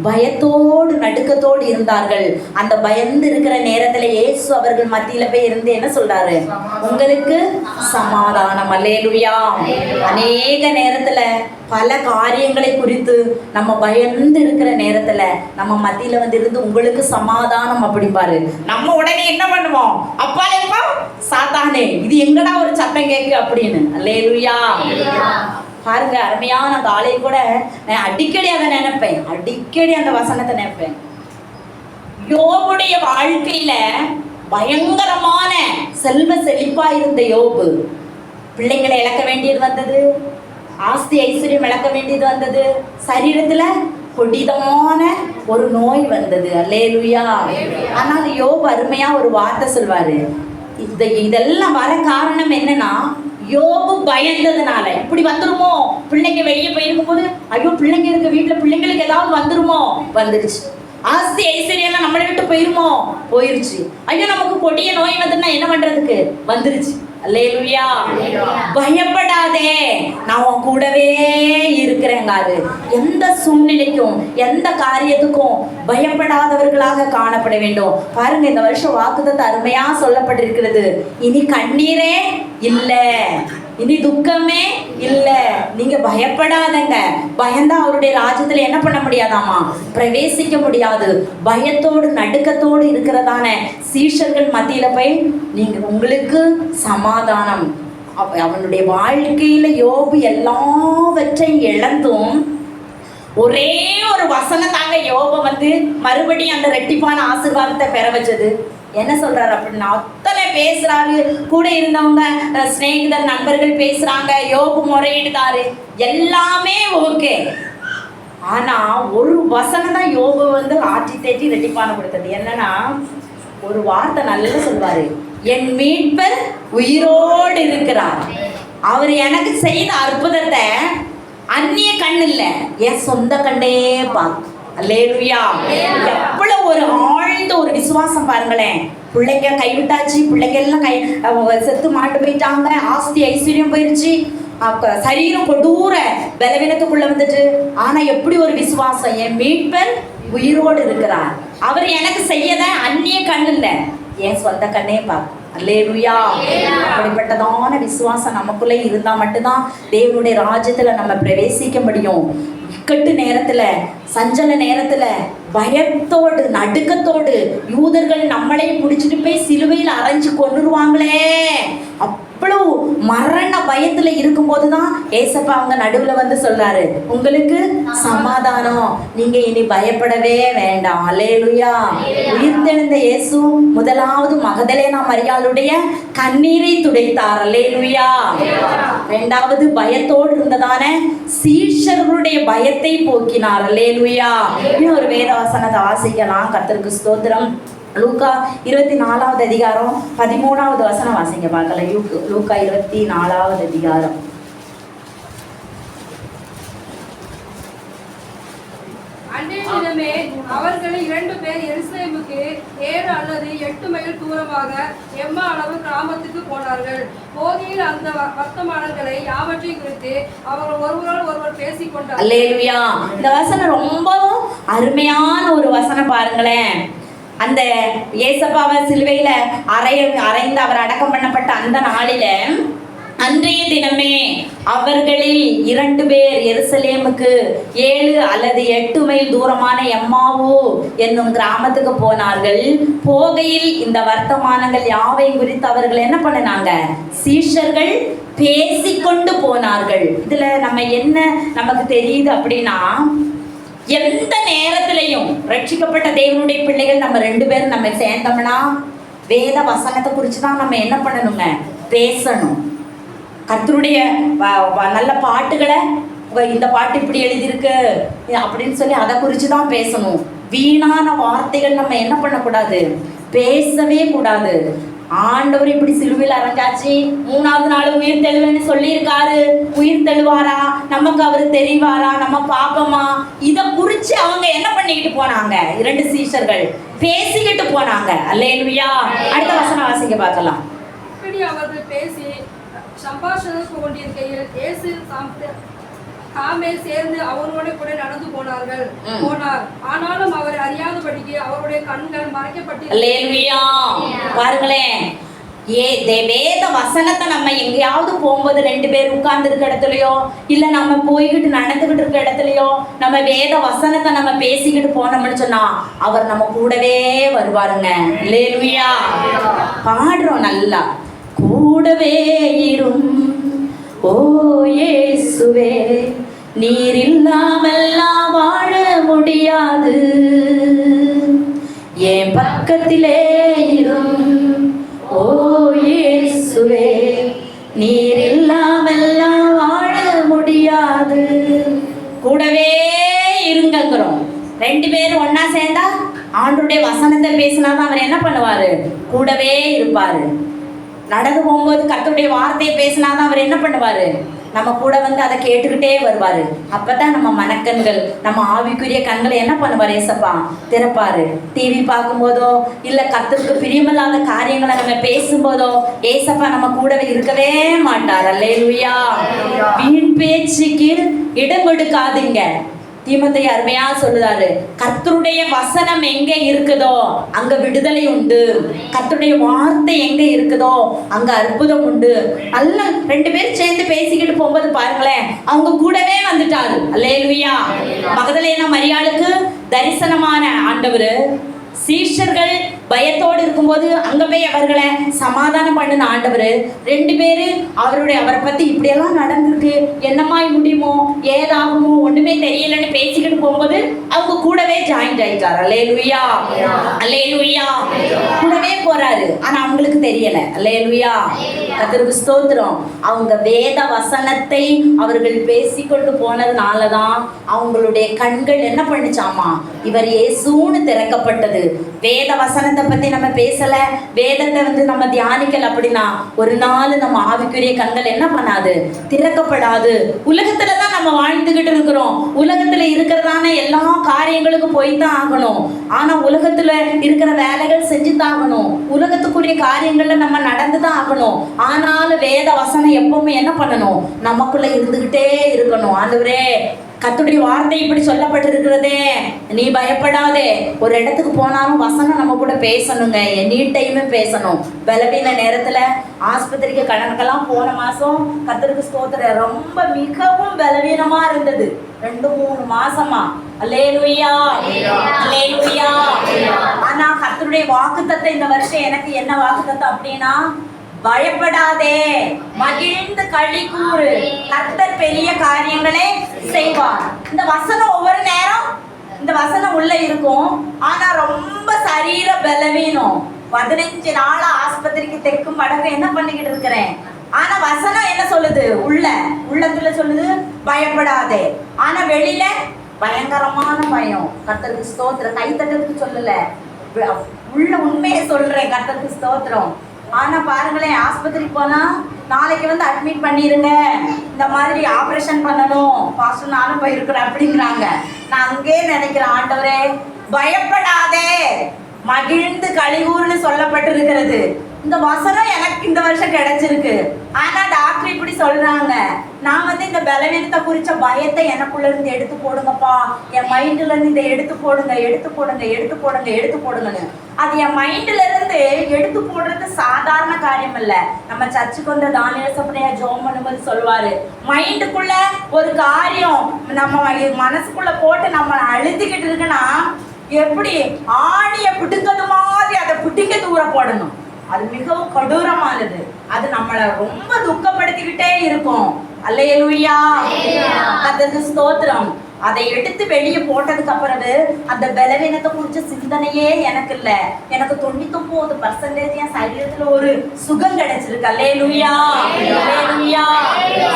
பயத்தோடு நடுக்கத்தோடு இருந்தார்கள். அந்த பயந்து இருக்கிற நேரத்துல இயேசு அவர்கள் மத்தியில போய் இருந்து என்ன சொல்றாரு? உங்களுக்கு சமாதானம். அல்லேலூயா. அநேக நேரத்துல பல காரியங்களை குறித்து நம்ம பயந்து இருக்கிற நேரத்துல நம்ம மத்தியில வந்து இருந்து உங்களுக்கு சமாதானம் அப்படிம்பாரு. நம்ம உடனே என்ன பண்ணுவோம்? அப்பாலேப்பா சாத்தானே, இது எங்கடா ஒரு சத்தம் கேக்கு அப்படின்னு. அல்லேலூயா. பாருங்க, அருமையான காலையை கூட நான் அடிக்கடி அதை நினைப்பேன், அடிக்கடி அந்த வசனத்தை நினைப்பேன். யோபுடைய வாழ்க்கையில பயங்கரமான செல்வ செழிப்பா இருந்த யோபு பிள்ளைங்களை இழக்க வேண்டியது வந்தது, ஆஸ்தி ஐஸ்வர்யம் இழக்க வேண்டியது வந்தது, சரீரத்துல கொடிதமான ஒரு நோய் வந்தது. அல்லேலூயா. ஆனால் யோபு அருமையா ஒரு வார்த்தை சொல்வாரு. இதெல்லாம் வர காரணம் என்னன்னா, யோபு பயந்ததுனால. இப்படி வந்துருமோ, பிள்ளைங்க வெளியே போயிருக்கும் போது ஐயோ பிள்ளைங்க இருக்க வீட்டுல பிள்ளைங்களுக்கு ஏதாவது வந்துருமோ, வந்துருச்சு. ஆஸ்தி ஐஸ்வர்யம் எல்லாம் நம்மளை விட்டு போயிருமோ, போயிருச்சு. ஐயோ நமக்கு கொடிய நோய் வந்துன்னா என்ன பண்றதுக்கு, வந்துருச்சு. அல்லேலூயா. பயப்படாதே, நான் உன் கூடவே இருக்கிறேங்க. அது எந்த சூழ்நிலைக்கும் எந்த காரியத்துக்கும் பயப்படாதவர்களாக காணப்பட வேண்டும். பாருங்க, இந்த வருஷம் வாக்குத்தத்தம் அருமையா சொல்லப்பட்டிருக்கிறது. இனி கண்ணீரே இல்லை, இனி துக்கமே இல்லை. நீங்க பயப்படாதங்க. பயந்தா அவருடைய ராஜ்யத்துல என்ன பண்ண முடியாதாமா? பிரவேசிக்க முடியாது. பயத்தோடு நடுக்கத்தோடு இருக்கிறதான சீஷர்கள் மத்தியில போய் நீங்க உங்களுக்கு சமாதானம். அவனுடைய வாழ்க்கையில யோபு எல்லாவற்றையும் இழந்தும் ஒரே ஒரு வசனம் தாங்க யோபு வந்து மறுபடியும் அந்த ரெட்டிப்பான ஆசீர்வாதத்தை பெற வச்சது. என்ன சொல்றாரு அப்படின்னா, அத்தனை பேசுறாரு, கூட இருந்தவங்க சிநேகிதர் நண்பர்கள் பேசுறாங்க, யோபு முறையிடுதாரு, எல்லாமே ஓகே. ஆனா ஒரு வசனம் தான் யோபு வந்து ஆற்றி தேற்றி ரெட்டிப்பான கொடுத்தது. என்னன்னா, ஒரு வார்த்தை நல்லா சொல்வாரு, என் மீட்பர் உயிரோடு இருக்கிறார், அவர் எனக்கு செய்த அற்புதத்தை அந்நிய கண் இல்ல, என் சொந்த கண்ணே பார்த்து. அல்லேலூயா. எவ்வளவு ஒரு ஆழ்ந்த ஒரு விசுவாசம் பாருங்களேன். பிள்ளைங்க கைவிட்டாச்சு, பிள்ளைங்க எல்லாம் செத்து மாட்டு போயிட்டாங்க, ஆஸ்தி ஐஸ்வர்யம் போயிடுச்சு, சரீரம் கொடூர பலவீனத்துக்குள்ள வந்துட்டு. ஆனா எப்படி ஒரு விசுவாசம், என் மீட்பர் உயிரோடு இருக்கிறார், அவர் எனக்கு செய்யத அந்நிய கண் இல்ல, என் சொந்த கண்ணே பார்க்கும். அல்லேலூயா. அப்படிப்பட்டதான விசுவாசம் நமக்குள்ள இருந்தா மட்டும்தான் தேவனுடைய ராஜ்யத்துல நம்ம பிரவேசிக்க முடியும். இக்கட்டு நேரத்துல, சஞ்சல நேரத்துல, பயத்தோடு நடுக்கத்தோடு யூதர்கள் நம்மளையும் பிடிச்சிட்டு போய் சிலுவையில் அரைஞ்சு கொன்னுருவாங்களே, அவ்வளவு மரண பயத்துல இருக்கும்போது தான் ஏசப்பா அவங்க நடுவுல வந்து சொல்றாரு, உங்களுக்கு சமாதானம், நீங்க இனி பயப்படவே வேண்டாம். அல்லேலூயா. உயிர்த்தெழுந்த இயேசு முதலாவது மகதலேனா மரியாளுடைய கண்ணீரை துடைத்தார். அல்லேலூயா. இரண்டாவது பயத்தோடு இருந்ததான சீஷர்களுடைய பயத்தை போக்கினார். அல்லேலூயா. இன்னும் ஒரு வேத வசனத்தை வாசிக்கலாம். கர்த்தருக்கு ஸ்தோத்திரம். லூக்கா 24வது அதிகாரம் 13வது வசனம் வாசிங்க பார்க்கலாம். லூக்கா 24வது அதிகாரம். அன்றைய தினமே அவர்களில் 2 பேர் எருசலேமுக்கு 7 அல்லது 8 மைல் தூரமாக எம்மா அளவு கிராமத்துக்கு போனார்கள். போகையில் அந்த வர்த்தமானங்களை யாவற்றையும் குறித்து அவர்கள் ஒருவரோடு ஒருவர் பேசிக் கொண்டார்கள். அல்லேலூயா. இந்த வசனம் ரொம்பவும் அருமையான ஒரு வசனம் பாருங்களேன். அந்த ஏசப்பாவை சிலுவையில அறைந்து அவர் அடக்கம் பண்ணப்பட்ட அந்த நாளில அன்றைய தினமே அவர்களில் 2 பேர் எருசலேமுக்கு 7 அல்லது 8 மைல் தூரமான எம்மாவு என்னும் கிராமத்துக்கு போனார்கள். போகையில் இந்த வர்த்தமானங்கள் யாவையும் குறித்து அவர்கள் என்ன பண்ணினாங்க? சீஷர்கள் பேசிக்கொண்டு போனார்கள். இதுல நம்ம என்ன நமக்கு தெரியுது அப்படின்னா, எந்த நேரத்திலையும் ரட்சிக்கப்பட்ட தேவனுடைய பிள்ளைகள் நம்ம 2 பேரும் நம்ம சேர்ந்தோம்னா வேத வசனத்தை குறித்து தான் நம்ம என்ன பண்ணணுங்க? பேசணும். கர்த்தருடைய நல்ல பாட்டுகளை, இந்த பாட்டு இப்படி எழுதியிருக்கு அப்படின்னு சொல்லி அதை குறித்து தான் பேசணும். வீணான வார்த்தைகள் நம்ம என்ன பண்ணக்கூடாது? பேசவே கூடாது. ஆண்டவர் இப்படி சிலுவையில் அரைஞ்சாச்சு, 3ஆவது நாள் உயிர் தெழுவேன்னு சொல்லியிருக்காரு. உயிர் தெழுவாரா? நமக்கு அவர் தெரிவாரா? நம்ம பாப்போமா? இதை குறித்து அவங்க என்ன பண்ணிக்கிட்டு போனாங்க? 2 சீஷர்கள் பேசிக்கிட்டு போனாங்க. அல்லேலூயா. அடுத்த வசனம் வாசிக்க பார்க்கலாம். இப்படி அவர்கள் பேசி சம்பாஷணம் கொண்டிருக்கையில் இயேசு தாமே சேர்ந்து அவரோட கூட நடந்து போனார். ஆனாலும் அவர் அறியாதபடிக்கு அவருடைய கண்கள் மறைக்கப்பட்டு. அல்லேலூயா. பாருங்களேன், வேத வசனத்தை நம்ம எங்கேயாவது போகும்போது 2 பேர் உட்கார்ந்து இருக்க இடத்துலயோ இல்ல நம்ம போய்கிட்டு நடந்துகிட்டு இருக்க இடத்துலயோ நம்ம வேத வசனத்தை நம்ம பேசிக்கிட்டு போனோம்னு சொன்னா அவர் நம்ம கூடவே வருவாருங்க. அல்லேலூயா. பாடுறோம் நல்லா. கூடவே இரும் ஓ இயேசுவே, நீர் இல்லாமல்லாம் வாழ முடியாது. என் பக்கத்திலே இரும் ஓ இயேசுவே, நீர் இல்லாமல்லாம் வாழ முடியாது. கூடவே இருங்கிறோம். 2 பேரும் ஒன்னா சேர்ந்தா ஆண்டவருடைய வசனத்தை பேசினாதான் அவர் என்ன பண்ணுவாரு? கூடவே இருப்பாரு. நடந்து போகும்போது கர்த்தருடைய வார்த்தையை பேசினாதான் அவர் என்ன பண்ணுவாரு? நம்ம கூட வந்து அதை கேட்டுக்கிட்டே வருவாரு. அப்பதான் நம்ம மனக்கண்கள், நம்ம ஆவிக்குரிய கண்களை என்ன பண்ணுவார்? ஏசப்பா திறப்பாரு. டிவி பார்க்கும்போதோ இல்ல கர்த்தருக்கு பிரியமில்லாத காரியங்களை நம்ம பேசும்போதோ ஏசப்பா நம்ம கூடவே இருக்கவே மாட்டார். அல்லேலூயா. வீண் பேச்சுக்கு இடம் கொடுக்காதீங்க. தீமோத்தேயு அருமையா சொல்லுதாரு, கர்த்தருடைய வசனம் எங்க இருக்குதோ அங்க விடுதலை உண்டு. கர்த்தருடைய வார்த்தை எங்க இருக்குதோ அங்க அற்புதம் உண்டு. நல்ல 2 பேரும் சேர்ந்து பேசிக்கிட்டு போகும்போது பாருங்களேன், அவங்க கூடவே வந்துட்டாரு. அல்லேலூயா. மகதலேனா மரியாளுக்கு தரிசனமான ஆண்டவர் சீஷர்கள் பயத்தோடு இருக்கும்போது அங்க போய் அவர்களை சமாதானம் பண்ணின ஆண்டவர் 2 பேரு அவரை பத்தி இப்படியெல்லாம் நடந்திருக்கு, என்னமாய் முடியுமோ ஏதாகுமோ ஒண்ணுமே தெரியலன்னு பேசிக்கிட்டு போகும்போது அவங்க கூடவே ஜாயிண்ட் ஆயிட்டாரு. அல்லேலூயா. அல்லேலூயா. கூடவே போறாரு. ஆனா அவங்களுக்கு தெரியல. அல்லேலூயா. கர்த்தருக்கு ஸ்தோத்திரம். அவங்க வேத வசனத்தை அவர்கள் பேசிக்கொண்டு போனதுனாலதான் அவங்களுடைய கண்கள் என்ன பண்ணிச்சாமா? இவர் இயேசுன்னு திறக்கப்பட்டது. வேத வசனத்தை பத்தி நம்ம பேசல, வேதத்தை வந்து நம்ம தியானிக்கல அப்படின்னா ஒரு நாள் நம்ம ஆவிக்குரிய கண்கள் என்ன பண்ணாது? திறக்கப்படாது. உலகத்துலதான் நம்ம வாழ்ந்துகிட்டு இருக்கிறோம். உலகத்துல இருக்கிறதான எல்லா காரியங்களுக்கும் போய்தான் ஆகணும். ஆனா உலகத்துல இருக்கிற வேலைகள் செஞ்சுதான் ஆகணும். உலகத்துக்குரிய காரியங்கள்ல நம்ம நடந்துதான் ஆகணும். ஆனாலும் வேத வசனம் எப்பவுமே என்ன பண்ணணும்? நமக்குள்ள இருந்துகிட்டே இருக்கணும். ஆண்டவரே, கர்த்தருடைய வார்த்தை இப்படி சொல்லப்பட்டிருக்கிறதே, நீ பயப்படாதே. ஒரு இடத்துக்கு போனாலும் வசனம் நம்ம கூட பேசணுங்க. எனி டைமே பேசணும். பலவீன நேரத்துல ஆஸ்பத்திரிக்கு கணக்கெல்லாம் போன மாசம் கர்த்தருக்கு ஸ்தோத்திரம், ரொம்ப மிகவும் பலவீனமா இருந்தது 2-3 மாசமா. அல்லேலூயா. அல்லேலூயா. ஆனா கர்த்தருடைய வாக்குத்தத்தம் இந்த வருஷம் எனக்கு என்ன வாக்குத்தத்தம் அப்படின்னா, பயப்படாதே, மகிழ்ந்து களி கூறு, கர்த்தர் பெரிய காரியங்களே செய்வார். இந்த வசனம் ஒவ்வொரு நேரம் இந்த வசனம் உள்ள இருக்கும். ஆனா ரொம்ப சரீர பலவீனம். 15 நாளா ஆஸ்பத்திரிக்கு தெக்கும் வடக்கு என்ன பண்ணிக்கிட்டு இருக்கிறேன். ஆனா வசனம் என்ன சொல்லுது? உள்ளத்துல சொல்லுது பயப்படாதே. ஆனா வெளியில பயங்கரமான பயம். கர்த்தருக்கு ஸ்தோத்திரம். கை தட்டத்துக்கு சொல்லல, உள்ள உண்மையை சொல்றேன். கர்த்தருக்கு ஸ்தோத்திரம். ஆனா பாருங்களேன், ஆஸ்பத்திரி போனா நாளைக்கு வந்து அட்மிட் பண்ணிருங்க, இந்த மாதிரி ஆப்ரேஷன் பண்ணணும், பாஸ்டர் நானும் போயிருக்கிறேன் அப்படிங்கிறாங்க. நான் அங்கே நினைக்கிறேன், ஆண்டவரே பயப்படாதே மகிழ்ந்து கலிகூர்னு சொல்லப்பட்டிருக்கிறது. இந்த வசனம் எனக்கு இந்த வருஷம் கிடைச்சிருக்கு. ஆனா டாக்டர் இப்படி சொல்றாங்க, நான் வந்து இந்த பலவீனத்தை குறிச்ச பயத்தை எனக்குள்ள இருந்து எடுத்து போடுங்கப்பா, என் மைண்ட்ல இருந்து இதை எடுத்து போடுங்க, எடுத்து போடுங்க, எடுத்து போடுங்க, எடுத்து போடுங்கன்னு. அது என் மைண்ட்ல இருந்து எடுத்து போடுறது சாதாரண காரியம் இல்ல. நம்ம சர்ச்சுக்கு வந்த தானியல் சப்னையா ஜோம் பண்ணும்போது சொல்லுவாரு, மைண்டுக்குள்ள ஒரு காரியம் நம்ம மனசுக்குள்ள போட்டு நம்ம அழுத்திக்கிட்டு இருக்குன்னா எப்படி ஆணிய பிடுங்கிறது மாதிரி அதை பிடிக்க தூர போடணும். அது மிகவும் கொடூரமானது. அது நம்மளை ரொம்ப துக்கப்படுத்திக்கிட்டே இருக்கும். அல்லேலூயா, கர்த்தருக்கு ஸ்தோத்திரம். அதை எடுத்து வெளியே போட்டதுக்கு அப்புறம் அந்த பலவீனத்தை குறிச்ச சிந்தனையே எனக்கு இல்ல. எனக்கு 99% என் சரீரத்துல ஒரு சுகம் கிடைச்சிருக்கு. அல்லேலூயா, அல்லேலூயா.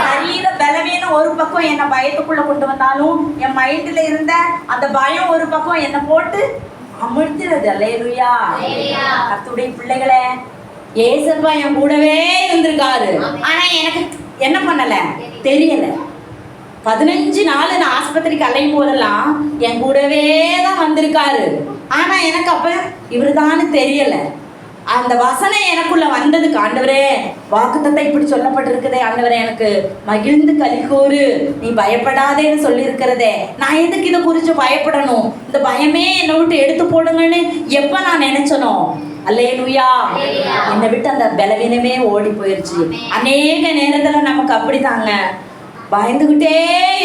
சரீர பலவீனம் ஒரு பக்கம் என்ன பயத்துக்குள்ள கொண்டு வந்தாலும், என் மைண்ட்ல இருந்த அந்த பயம் ஒரு பக்கம் என்ன போட்டு அமிழ்த்துறது. அல்லேலூயா. கர்த்தருடைய பிள்ளைகளே, ஏசப்பா என் கூடவே இருந்திருக்காரு. ஆனா எனக்கு என்ன பண்ணல தெரியல. 15 நாள் நான் ஆஸ்பத்திரிக்கு அலையும் போதெல்லாம் என் கூடவே தான் வந்திருக்காரு. ஆனா எனக்கு அப்ப இவருதான்னு தெரியல. அந்த வசனம் எனக்குள்ள வந்ததுக்கு, ஆண்டவரே வாக்குத்தத்தம் இப்படி சொல்லப்பட்டிருக்குதே, ஆண்டவரே எனக்கு மகிழ்ந்து கலிகூறு, நீ பயப்படாதேன்னு சொல்லி இருக்கிறதே, நான் எதுக்கு இதை குறிச்சு பயப்படணும், இந்த பயமே என்னை விட்டு எடுத்து போடுங்கன்னு எப்ப நான் நினைச்சனோ, அல்லேலூயா, என்னை விட்டு அந்த பலவீனமே ஓடி போயிருச்சு. அநேக நேரத்துல நமக்கு அப்படித்தாங்க, பயந்துகிட்டே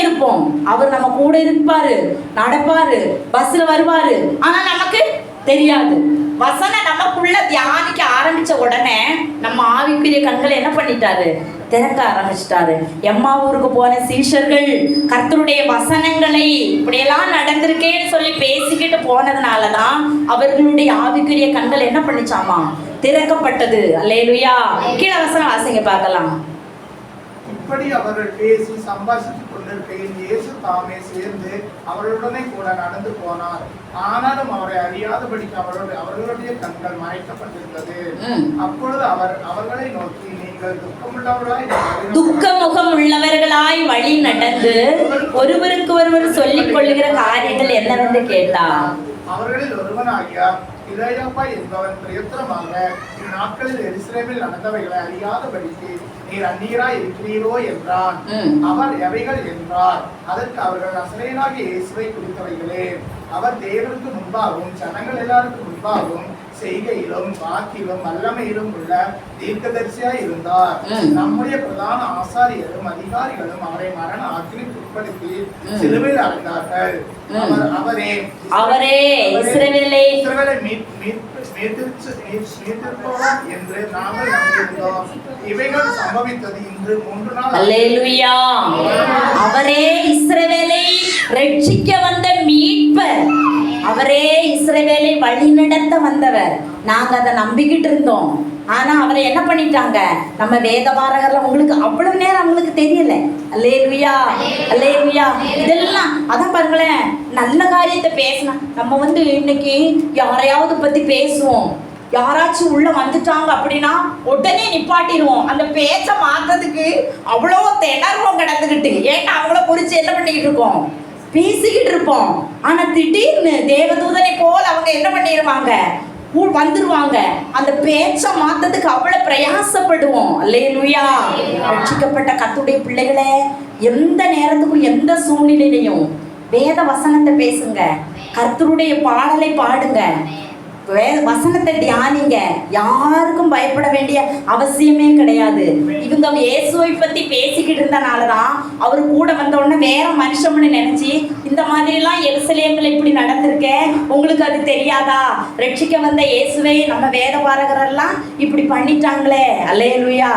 இருப்போம். அவர் நம்ம கூட இருப்பாரு, நடப்பாரு, பஸ்ல வருவாரு, ஆனா நமக்கு தெரியாது. வசனம் நமக்குள்ள தியானிக்க ஆரம்பிச்ச உடனே நம்ம ஆவிக்குரிய கண்களை என்ன பண்ணிட்டாரு, திறக்க ஆரம்பிச்சிட்டாரு. எம்மாவூருக்கு போன சீஷர்கள் கர்த்தருடைய வசனங்களை இப்படியெல்லாம் நடந்திருக்கேன்னு சொல்லி பேசிக்கிட்டு போனதுனாலதான் அவர்களுடைய ஆவிக்குரிய கண்கள் என்ன பண்ணிச்சாமா, திறக்கப்பட்டது. அல்லேலூயா. கீழே வசனம் வாசிங்க பார்க்கலாம். இப்படி அவர்கள் பேசி சம்பாஷித்துக் கொண்டிருக்கையில் இயேசு தாமே சேர்ந்து அவர்களுடனே கூட நடந்து போனார். ஆனாலும் அவரை அறியாதபடிக்கு அவர்களுடைய கண்கள் மறைக்கப்பட்டிருந்தது. அப்பொழுது அவர் அவர்களை நோக்கி, நீங்கள் துக்கமுகம் உள்ளவர்களாய் வழி நடந்து ஒருவருக்கு ஒருவர் சொல்லிக் கொள்ளுகிற காரியங்கள் என்னவென்று கேட்டார். அவர்களில் ஒருவனாகிய இளையப்பா என்பவன் பிரயத்தனமாக இந்நாட்களில் எருசலேமில் நடந்தவைகளை அறியாதபடிக்கு நீர் அந்நீராய் இருக்கிறீரோ என்றான். அவர் எவைகள் என்றார். அதற்கு அவர்கள் நசரேயனாகிய இயேசுவை குறித்தவைகளே. அவர் தேவனுக்கு முன்பாகவும் ஜனங்கள் எல்லாருக்கும் முன்பாகவும் செய்கையிலும் வாக்கிலும் வல்லமையிலும் உள்ள தீர்க்கதரிசியாய் இருந்தார். நம்முடைய பிரதான ஆசாரியரும் அதிகாரிகளும் அவரை மரண ஆக்கினைக்கு உட்படுத்தி சிலுவையில் அறைந்தார்கள். அவரே இஸ்ரவேலை மீட்டிருப்பவர் என்று நாங்கள் நம்பியிருந்தோம். இவைகள் சம்பவித்தது இன்று 3 நாள். அல்லேலூயா. அவரே இஸ்ரவேலை ரட்சிக்க வந்த மீட்பர், அவரே இஸ்ரவேலை வழி நடத்த வந்தவர். நாங்க அதை நம்பிக்கிட்டு இருந்தோம். ஆனா அவரை என்ன பண்ணிட்டாங்க, நம்ம வேதபாரகர்ல உங்களுக்கு அவ்வளவு நேரம் அவங்களுக்கு தெரியல. அல்லேலூயா, அல்லேலூயா. இதெல்லாம் அதான் பாருங்களேன், நல்ல காரியத்தை பேசணும். நம்ம வந்து இன்னைக்கு யாரையாவது பத்தி பேசுவோம், யாராச்சும் உள்ள வந்துட்டாங்க அப்படின்னா உடனே நிப்பாட்டிடுவோம். அந்த பேச்ச மாற்றதுக்கு அவ்வளோ திணறுவோம் கிடந்துக்கிட்டு. ஏன்னா அவங்கள குறிச்சு என்ன பண்ணிக்கிட்டு இருக்கோம், பேசிக்கிட்டு இருப்போம். ஆனா திடீர்னு தேவதூதனை போல் அவங்க என்ன பண்ணிடுவாங்க, வந்துருவாங்க. அந்த பேச்ச மாத்ததுக்கு அவ்வளவு பிரயாசப்படுவோம். அல்லேலூயா. ரட்சிக்கப்பட்ட கர்த்தருடைய பிள்ளைகளே, எந்த நேரத்துக்கும் எந்த சூழ்நிலையிலையும் வேத வசனத்தை பேசுங்க, கர்த்தருடைய பாடலை பாடுங்க, வசனத்தை தியானிங்க. யாருக்கும் பயப்பட வேண்டிய அவசியமே கிடையாது. இவங்க இயேசுவை பத்தி பேசிக்கிட்டு இருந்தனாலதான் அவரு கூட வந்த உடனே வேற மனுஷம்னு நினைச்சு இந்த மாதிரி எல்லாம் எருசலேம்ல இப்படி நடந்திருக்க, உங்களுக்கு அது தெரியாதா, ரட்சிக்க வந்த இயேசுவை நம்ம வேத பாரகரெல்லாம் இப்படி பண்ணிட்டாங்களே. அல்லேலூயா.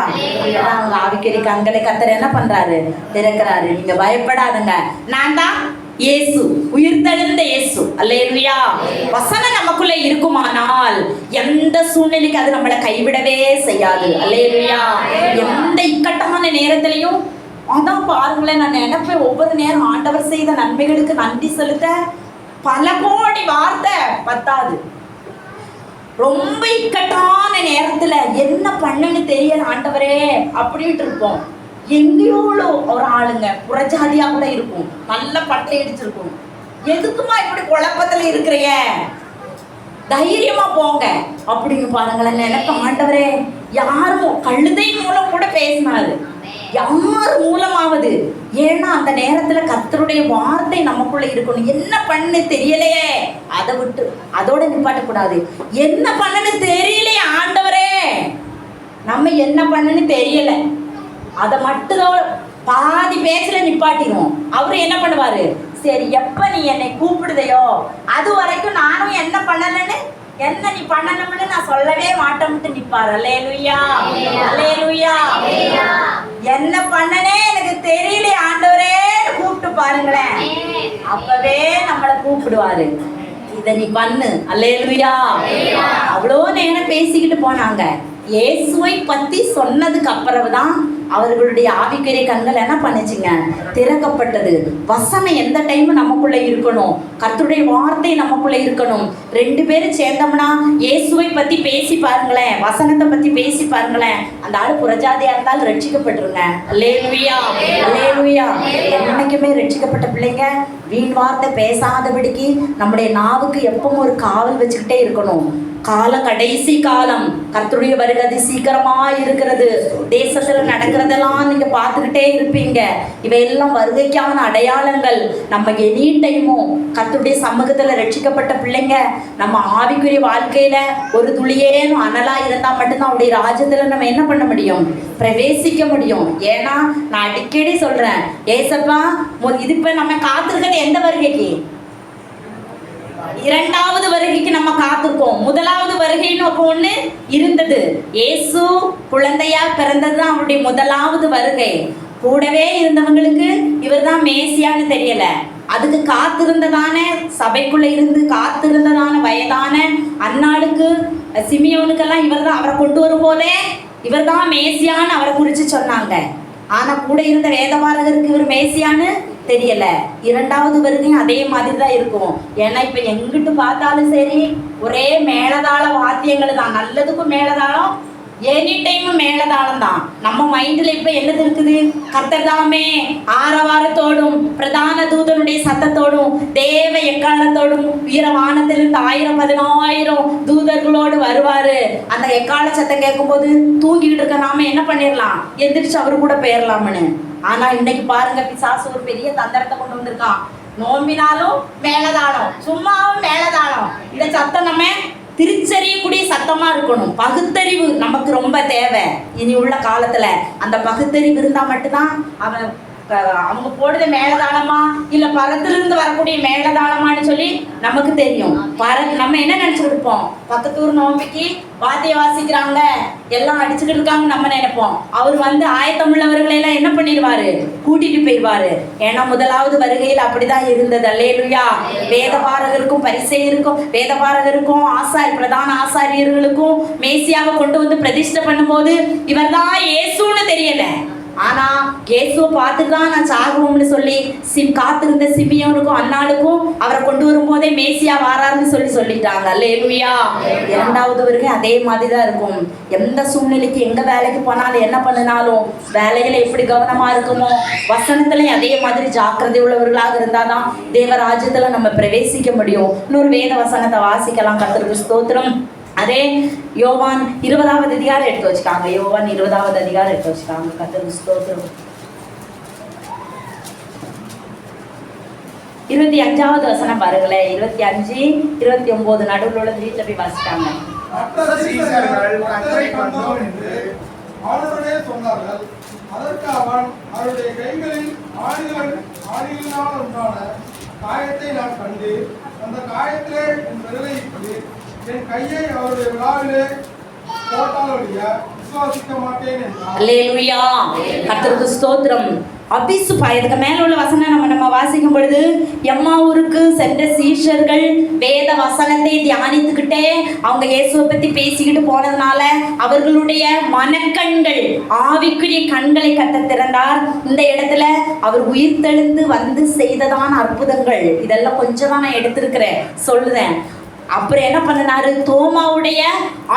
அவங்க ஆவிக்குரிய கண்களை கர்த்தர் என்ன பண்றாரு, திறக்கிறாரு. நீங்க பயப்படாதுங்க, நான் தான் இயேசு, உயிர்த்தெழுந்த இயேசு. அல்லேலூயா. வசனம் நமக்குள்ள இருக்குமானால் எந்த சூழ்நிலைக்கு அது நம்மளை கைவிடவே செய்யாது. அல்லேலூயா. எந்த இக்கட்டான நேரத்திலையும் அதான் பாருங்களேன், நான் நினைப்பேன் ஒவ்வொரு நேரம் ஆண்டவர் செய்த நன்மைகளுக்கு நன்றி செலுத்த பல கோடி வார்த்தை பத்தாது. ரொம்ப இக்கட்டான நேரத்துல என்ன பண்ணுன்னு தெரியல ஆண்டவரே அப்படின்ட்டு இருப்போம். எங்கேயோ ஒரு ஆளுங்க புறஜாதியா கூட இருக்கும், நல்ல பட்டை அடிச்சிருக்கும். எதுக்குமா இப்படி குழப்பத்துல இருக்கிறீங்க, தைரியமா போங்க அப்படின்னு பாருங்களேன். எனக்கு ஆண்டவரே யாரும் கழுதை மூலம் கூட பேசினாரு, யார் மூலமாவது. ஏன்னா அந்த நேரத்துல கர்த்தருடைய வார்த்தை நமக்குள்ள இருக்கணும். என்ன பண்ணு தெரியலையே, அதை விட்டு அதோட நிப்பாட்ட கூடாது. என்ன பண்ணனு தெரியலையே ஆண்டவரே, நம்ம என்ன பண்ணனு தெரியல, அதை மட்டும் பாதி பேச்சுல நிப்பாட்டிடுவோம். அவரு என்ன பண்ணுவாரு, சரி எப்ப நீ என்னை கூப்பிடுதையோ அது வரைக்கும் நானும் என்ன பண்ணலன்னு, என்ன நீ பண்ணணும்னு நான் சொல்லவே மாட்டேன்ட்டு நிப்பாரு. அல்லேலூயா, அல்லேலூயா. என்ன பண்ணனே எனக்கு தெரியல ஆண்டவரே கூப்பிட்டு பாருங்களேன், அப்பவே நம்மளை கூப்பிடுவாரு. இத நீ பண்ணு. அல்லேலூயா. அவ்வளோ நேரம் பேசிக்கிட்டு போனாங்க. இயேசுவை பத்தி சொன்னதுக்கு அப்புறம் தான் அவர்களுடைய ஆவிக்குரிய கண்கள் என்ன பண்ணுச்சுங்க, திறக்கப்பட்டது. வசனம் எந்த டைம் நமக்குள்ள இருக்கணும், கர்த்தருடைய வார்த்தை நமக்குள்ள இருக்கணும். ரெண்டு பேரும் சேர்ந்தோம்னா இயேசுவை பத்தி பேசி பாருங்களேன், வசனத்தை பத்தி பேசி பாருங்களேன், அந்த ஆளு புறஜாதியா இருந்தாலும் ரட்சிக்கப்பட்டுருங்க. அல்லேலூயா, அல்லேலூயா. என்னைக்குமே ரட்சிக்கப்பட்ட பிள்ளைங்க வீண் வார்த்தை பேசாதபடிக்கு நம்முடைய நாவுக்கு எப்பவும் ஒரு காவல் வச்சுக்கிட்டே இருக்கணும். காலம் கடைசி காலம், கர்த்தருடைய வருகை சீக்கிரமா இருக்கிறது. தேசத்துல நடக்கிறதெல்லாம் நீங்க பார்த்துக்கிட்டே இருப்பீங்க. இவையெல்லாம் வருகைக்கான அடையாளங்கள். நம்ம எனி டைமும் கர்த்தருடைய சமூகத்துல ரட்சிக்கப்பட்ட பிள்ளைங்க நம்ம ஆவிக்குரிய வாழ்க்கையில ஒரு துளியேனும் அனலா இருந்தா மட்டும்தான் அவருடைய ராஜ்யத்துல நம்ம என்ன பண்ண முடியும், பிரவேசிக்க முடியும். ஏன்னா நான் அடிக்கடி சொல்றேன், ஏசப்பா இது இப்ப நம்ம காத்திருக்கிறது எந்த வருகைக்கு, இரண்டாவது வருகைக்கு நம்ம காத்திருக்கோம். முதலாவது வருகைன்னு ஒண்ணு இருந்தது, இயேசு குழந்தையா பிறந்ததுதான் அவருடைய முதலாவது வருகை. கூடவே இருந்தவங்களுக்கு இவர் தான் மேசியான்னு தெரியல, அதுக்கு காத்திருந்ததான சபைக்குள்ள இருந்து காத்திருந்ததான வயதான அன்னாளுக்கு சிமியோனுக்கெல்லாம் இவர் தான், அவரை கொண்டு வரும்போதே இவர் தான் மேசியான்னு அவரை குறிச்சு சொன்னாங்க. ஆனா கூட இருந்த வேதபாரகருக்கு இவர் மேசியான்னு தெரியல. இரண்டாவது வருகையும் அதே மாதிரி தான் இருக்கும். ஏன்னா இப்ப எங்கிட்டு பார்த்தாலும் சரி ஒரே மேலதாள வாத்தியங்கள் தான், நல்லதுக்கும் மேலதாளம், எனி டைமும் மேலதாளம் தான். நம்ம மைண்ட்ல இப்ப என்னது இருக்குது, கர்த்தர்தாமே ஆரவாரத்தோடும் பிரதான தூதனுடைய சத்தத்தோடும் தேவ எக்காலத்தோடும் வீரவானத்திலிருந்து 1000-10,000 தூதர்களோடு வருவாரு. அந்த எக்கால சத்தம் கேட்கும் போது தூங்கிட்டு இருக்க நாம என்ன பண்ணிடலாம், எந்திரிச்சு அவரு கூட போயிடலாம்னு. ஆனா இன்னைக்கு பாருங்க, பிசாசு ஒரு பெரிய தந்திரத்தை கொண்டு வந்திருக்கான். நோம்பினாலும் மேலதாளம், சும்மாவும் மேலதாளம். இந்த சத்தம் நம்ம திருச்சறியக்கூடிய சத்தமா இருக்கணும். பகுத்தறிவு நமக்கு ரொம்ப தேவை. இனி உள்ள காலத்துல அந்த பகுத்தறிவு இருந்தா மட்டும்தான் அவங்க போடுற மேலதாளமா இல்ல பரத்திலிருந்து வரக்கூடிய மேலதாளமான்னு சொல்லி நமக்கு தெரியும். நம்ம என்ன நினைச்சுட்டு இருப்போம், பக்கத்தூர் நோம்பிக்கு வாத்திய வாசிக்கிறாங்க எல்லாம் அடிச்சுக்கிட்டு இருக்காங்க நம்ம நினைப்போம். அவர் வந்து ஆயத்தமுள்ளவர்களை எல்லாம் என்ன பண்ணிடுவாரு, கூட்டிட்டு போயிடுவாரு. ஏன்னா முதலாவது வருகையில் அப்படிதான் இருந்தது. அல்லேலூயா. வேதபாரகருக்கும் பரிசேயருக்கும் வேதபாரகருக்கும் பிரதான ஆசாரியர்களுக்கும் மேசியாவை கொண்டு வந்து பிரதிஷ்டை பண்ணும்போது இவர் தான் இயேசுன்னு தெரியல. ஆனா இயேசுவை பார்த்துதான் நான் சாகுவோம்னு சொல்லி காத்திருந்த சிமியோனுக்கும் அன்னாளுக்கும் அவரை கொண்டு வரும்போதே மேசியா வாராருன்னு சொல்லிட்டாங்க. அல்லேலூயா. இரண்டாவது வருகை அதே மாதிரிதான் இருக்கும். எந்த சூழ்நிலைக்கு எங்க வேலைக்கு போனாலும் என்ன பண்ணினாலும் வேலையில எப்படி கவனமா இருக்குமோ வசனத்துல அதே மாதிரி ஜாக்கிரதை உள்ளவர்களாக இருந்தாதான் தேவராஜ்யத்துல நம்ம பிரவேசிக்க முடியும். இன்னொரு வேத வசனத்தை வாசிக்கலாம். கர்த்தருக்கு ஸ்தோத்திரம். அதே யோவான் 20வது அதிகாரம் எடுத்து வச்சுக்காங்க. யோவான் 20வது அதிகாரம் எடுத்து வச்சுக்காங்க. கர்த்தருக்கு ஸ்தோத்திரம். 25வது வசனம் பாருங்களேன். 25, 29 நடுவில் உள்ள வீட்டுல போய் வாசிட்டாங்க. அதற்கு அவன் அவருடைய கைகளில் ஆணிகளினால் உண்டான காயத்தை நான் கண்டு அந்த காயத்திலே என் விரலை இட்டு என் கையை அவருடைய விழாவிலே போட்டாலொழிய விசுவாசிக்க மாட்டேன் என்றார். அல்லேலூயா. கர்த்தருக்கு ஸ்தோத்திரம். இதுக்கு மேல உள்ள வசனம் நம்ம வாசிக்கும் பொழுது, எம்மாவூருக்கு சென்ற சீஷர்கள் வேத வசனத்தை தியானித்துக்கிட்டே அவங்க இயேசுவை பத்தி பேசிக்கிட்டு போனதுனால அவர்களுடைய மனக்கண்கள் ஆவிக்குரிய கண்களை கர்த்தர் திறந்தார். இந்த இடத்துல அவர் உயிர்த்தெழுந்து வந்து செய்ததான அற்புதங்கள் இதெல்லாம் கொஞ்சம் தான் நான் எடுத்திருக்கிறேன் சொல்லுறேன். அப்புறம் என்ன பண்ணினாரு? தோமாவுடைய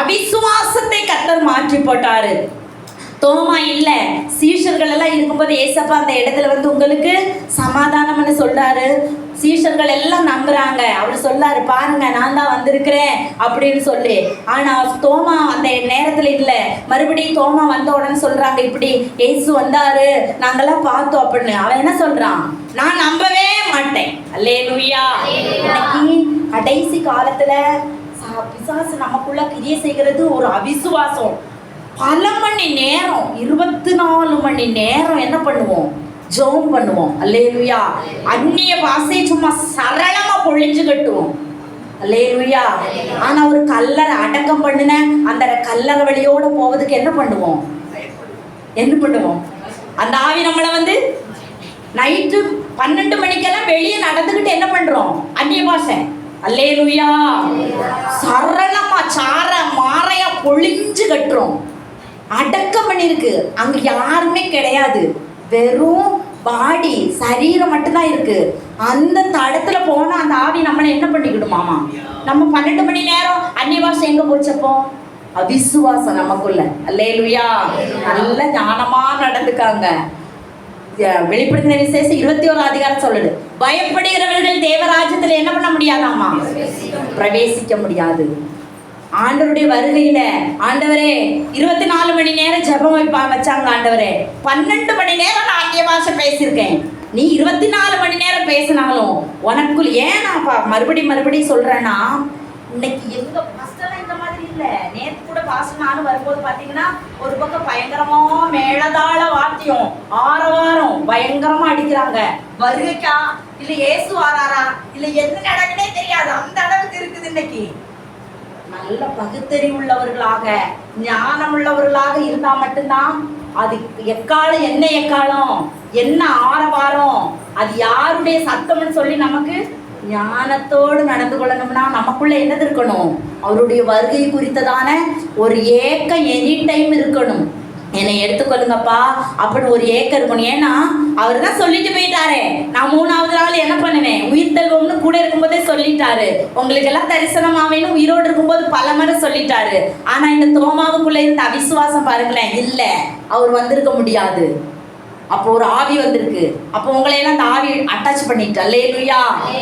அவிசுவாசத்தை கர்த்தர் மாற்றி போட்டாரு. தோமா இல்ல, சீஷர்கள் எல்லாம் இருக்கும்போது ஏசப்பா அந்த இடத்துல வந்து உங்களுக்கு சமாதானம்னு சொல்றாரு. சீஷர்கள் எல்லாம் நம்புறாங்க. அவர் சொல்லாரு, பாருங்க நான் தான் வந்திருக்கிறேன் அப்படின்னு சொல்லி. ஆனா தோமா அந்த நேரத்துல இல்ல. மறுபடியும் தோமா வந்த உடனே சொல்றாங்க, இப்படி ஏசு வந்தாரு நாங்கெல்லாம் பார்த்தோம் அப்படின்னு. அவன் என்ன சொல்றான்? நான் நம்பவே மாட்டேன். அல்லேலூயா. இன்னைக்கு கடைசி காலத்துல பிசாசு நமக்குள்ள கிரியை செய்கிறது ஒரு அவிசுவாசம். பல மணி நேரம், 24 மணி நேரம் என்ன பண்ணுவோம்? ஜெபம் பண்ணுவோம். அல்லேலூயா. அந்நிய பாஷை சும்மா சரளமா பொழிஞ்சு கட்டுவோம். அல்லேலூயா. ஆனா ஒரு கல்லறை அடக்கம் பண்ணின அந்த கல்லறை வழியோட போவதுக்கு என்ன பண்ணுவோம்? அந்த ஆவி நம்மளை வந்து நைட்டு 12 மணிக்கெல்லாம் வெளியே நடந்துகிட்டு என்ன பண்றோம்? அந்நிய பாஷை. அல்லேலூயா. சரளமா சார மாறையா பொழிஞ்சு கட்டுறோம். அடக்கம் பண்ணிருக்கு. அங்க யாருமே கிடையாது. வெறும் பாடி, சரீரம் மட்டும்தான் இருக்கு. அந்த இடத்துல போனா அந்த ஆவி நம்மளை என்ன பண்ணிக்கிடுமாமா? நம்ம 12 மணி நேரம் அந்நிய பாஷை எங்க போச்சப்போ? அவிசுவாசம் நமக்குள்ள. அல்லேலூயா. நல்ல ஞானமா நடந்துக்காங்க. வெளிப்படுத்தின விசேஷம் 21 அதிகாரம் சொல்லுது, பயப்படுகிறவர்கள் தேவராஜ்யத்துல என்ன பண்ண முடியாதாமா? பிரவேசிக்க முடியாது. ஆண்டவருடைய வருகையில ஆண்டவரே 24 மணி நேரம் ஜெபம் வச்சாங்க. ஆண்டவரே 12 மணி நேரம் நான் அந்நிய பாஷை பேசியிருக்கேன். நீ 24 மணி நேரம் பேசினாலும் உனக்குள் ஏன் நான் மறுபடியும் சொல்றேன்னா, இன்னைக்கு எங்க பஸ்டெல்லாம் இந்த மாதிரி இல்ல. நேற்று கூட பாஸ்டர் நானும் வரும்போது பாத்தீங்கன்னா ஒரு பக்கம் பயங்கரமா மேளதாள வாத்தியம், ஆரவாரம் பயங்கரமா அடிக்கிறாங்க. வருகைக்கா இல்ல இயேசு வாராரா இல்ல என்ன நடக்குனே தெரியாது. அந்த அளவுக்கு இருக்குது இன்னைக்கு. நல்ல பகுத்தறிவுள்ளவர்களாக, ஞானம் உள்ளவர்களாக இருந்தா மட்டும்தான் அது எக்காலம் என்ன ஆரவாரம், அது யாருடைய சத்தம்னு சொல்லி நமக்கு ஞானத்தோடு நடந்து கொள்ளணும்னா நமக்குள்ள என்னது இருக்கணும்? அவருடைய வருகை குறித்ததான ஒரு ஏக்கம் எனி டைம் இருக்கணும். என்னை எடுத்துக்கொள்ளுங்கப்பா அப்படின்னு ஒரு ஏக்கம் இருக்கணும். ஏன்னா அவர் தான் சொல்லிட்டு போயிட்டாரு, நான் 3ஆவது நாள் என்ன பண்ணுவேன்? உயிர் தெல்வம்னு கூட இருக்கும்போதே சொல்லிட்டாரு. உங்களுக்கு எல்லாம் தரிசனம் ஆவேன்னு உயிரோடு இருக்கும்போது பல முறை சொல்லிட்டாரு. ஆனா இந்த தோமாவுக்குள்ள இருந்த அவிசுவாசம் பாருங்களேன், இல்ல அவர் வந்திருக்க முடியாது. அப்போ ஒரு ஆவி வந்திருக்கு. அப்போ உங்களை எல்லாம் அந்த ஆவி அட்டாச் பண்ணிட்டு, அல்லேலூயா.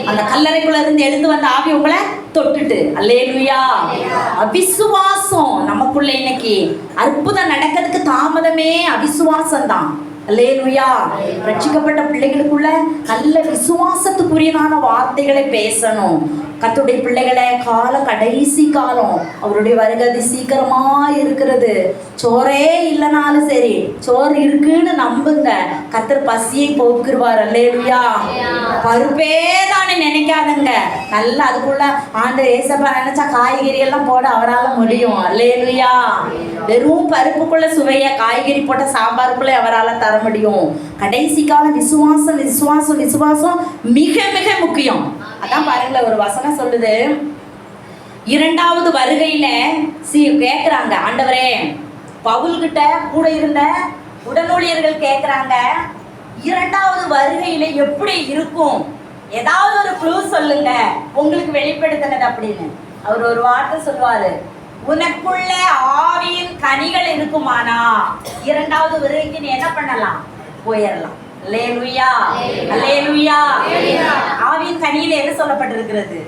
அந்த கல்லறைக்குள்ள இருந்து எழுந்து வந்த ஆவி உங்களை தொட்டுட்டு, அல்லேலூயா. அவிசுவாசம் நமக்குள்ள இன்னைக்கு அற்புதம் நடக்கிறதுக்கு தாமதமே அவிசுவாசம் தான். அல்லேலூயா. ரட்சிக்கப்பட்ட பிள்ளைகளுக்குள்ள நல்ல விசுவாசத்துக்குரியதான வார்த்தைகளை பேசணும். கர்த்தருடைய பிள்ளைகளை, காலம் கடைசி காலம், அவருடைய வருகை சீக்கிரமா இருக்கிறது. சோறே இல்லைனாலும் சரி, சோறு இருக்குன்னு நம்புங்க. கர்த்தர் பசியை போக்குருவார். அல்லேலூயா. பருப்பே தானே நினைக்காதுங்க. நல்லா அதுக்குள்ள ஆண்டு ஏசப்பா நினைச்சா காய்கறி எல்லாம் போட அவரால் முடியும். அல்லேலூயா. வெறும் பருப்புக்குள்ள சுவைய காய்கறி போட்ட சாம்பாருக்குள்ள அவரால் தர முடியும். கடைசி காலம் விசுவாசம் விசுவாசம் விசுவாசம் மிக மிக முக்கியம். அதான் பாருங்களேன், ஒரு வசனம் சொல்லுது, 2வது வருகையில கேட்குறாங்க, ஆண்டவரே பவுல்கிட்ட கூட இருந்த உடனூழியர்கள் கேட்குறாங்க, 2வது வருகையில எப்படி இருக்கும்? ஏதாவது ஒரு க்ளூ சொல்லுங்க உங்களுக்கு வெளிப்படுத்தினது அப்படின்னு. அவர் ஒரு வார்த்தை சொல்லுவாரு, உனக்குள்ள ஆவியின் கனிகள் இருக்குமானா 2வது வருகைக்கு நீ என்ன பண்ணலாம்? போயிடலாம். அல்லேலூயா. அல்லேலூயா. ஆவியின் கனியில என்ன சொல்லப்பட்டிருக்கிறது?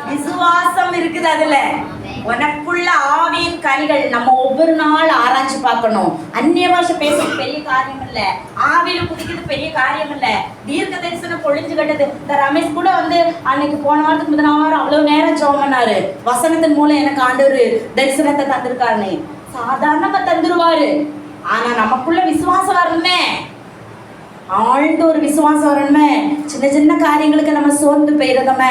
விசுவாசம் இருக்குது. அதுல உனக்குள்ள ஆவியின் கனிகள். நம்ம ஒவ்வொரு நாள் ஆராய்ச்சி பார்க்கணும். அந்நிய பாஷை பேசுறது பெரிய காரியம் இல்ல, ஆவியில குதிக்கிறது பெரிய காரியம் இல்ல, தீர்க்க தரிசனம் பொழிஞ்சு கட்டது. இந்த ரமேஷ் கூட வந்து அன்னைக்கு போன வாரத்துக்கு முதல் வாரம் அவ்வளவு நேரம் ஜெபம் பண்ணாரு. வசனத்தின் மூலம் எனக்கு ஆண்டவர் தரிசனத்தை தந்திருக்காருன்னு. சாதாரணமா தந்துருவாரு. ஆனா நமக்குள்ள விசுவாசம் வரணுமே, ஆழ்ந்த ஒரு விசுவாசம் வரணுமே. சின்ன சின்ன காரியங்களுக்கு நம்ம சோர்ந்து போயிடுறோமே.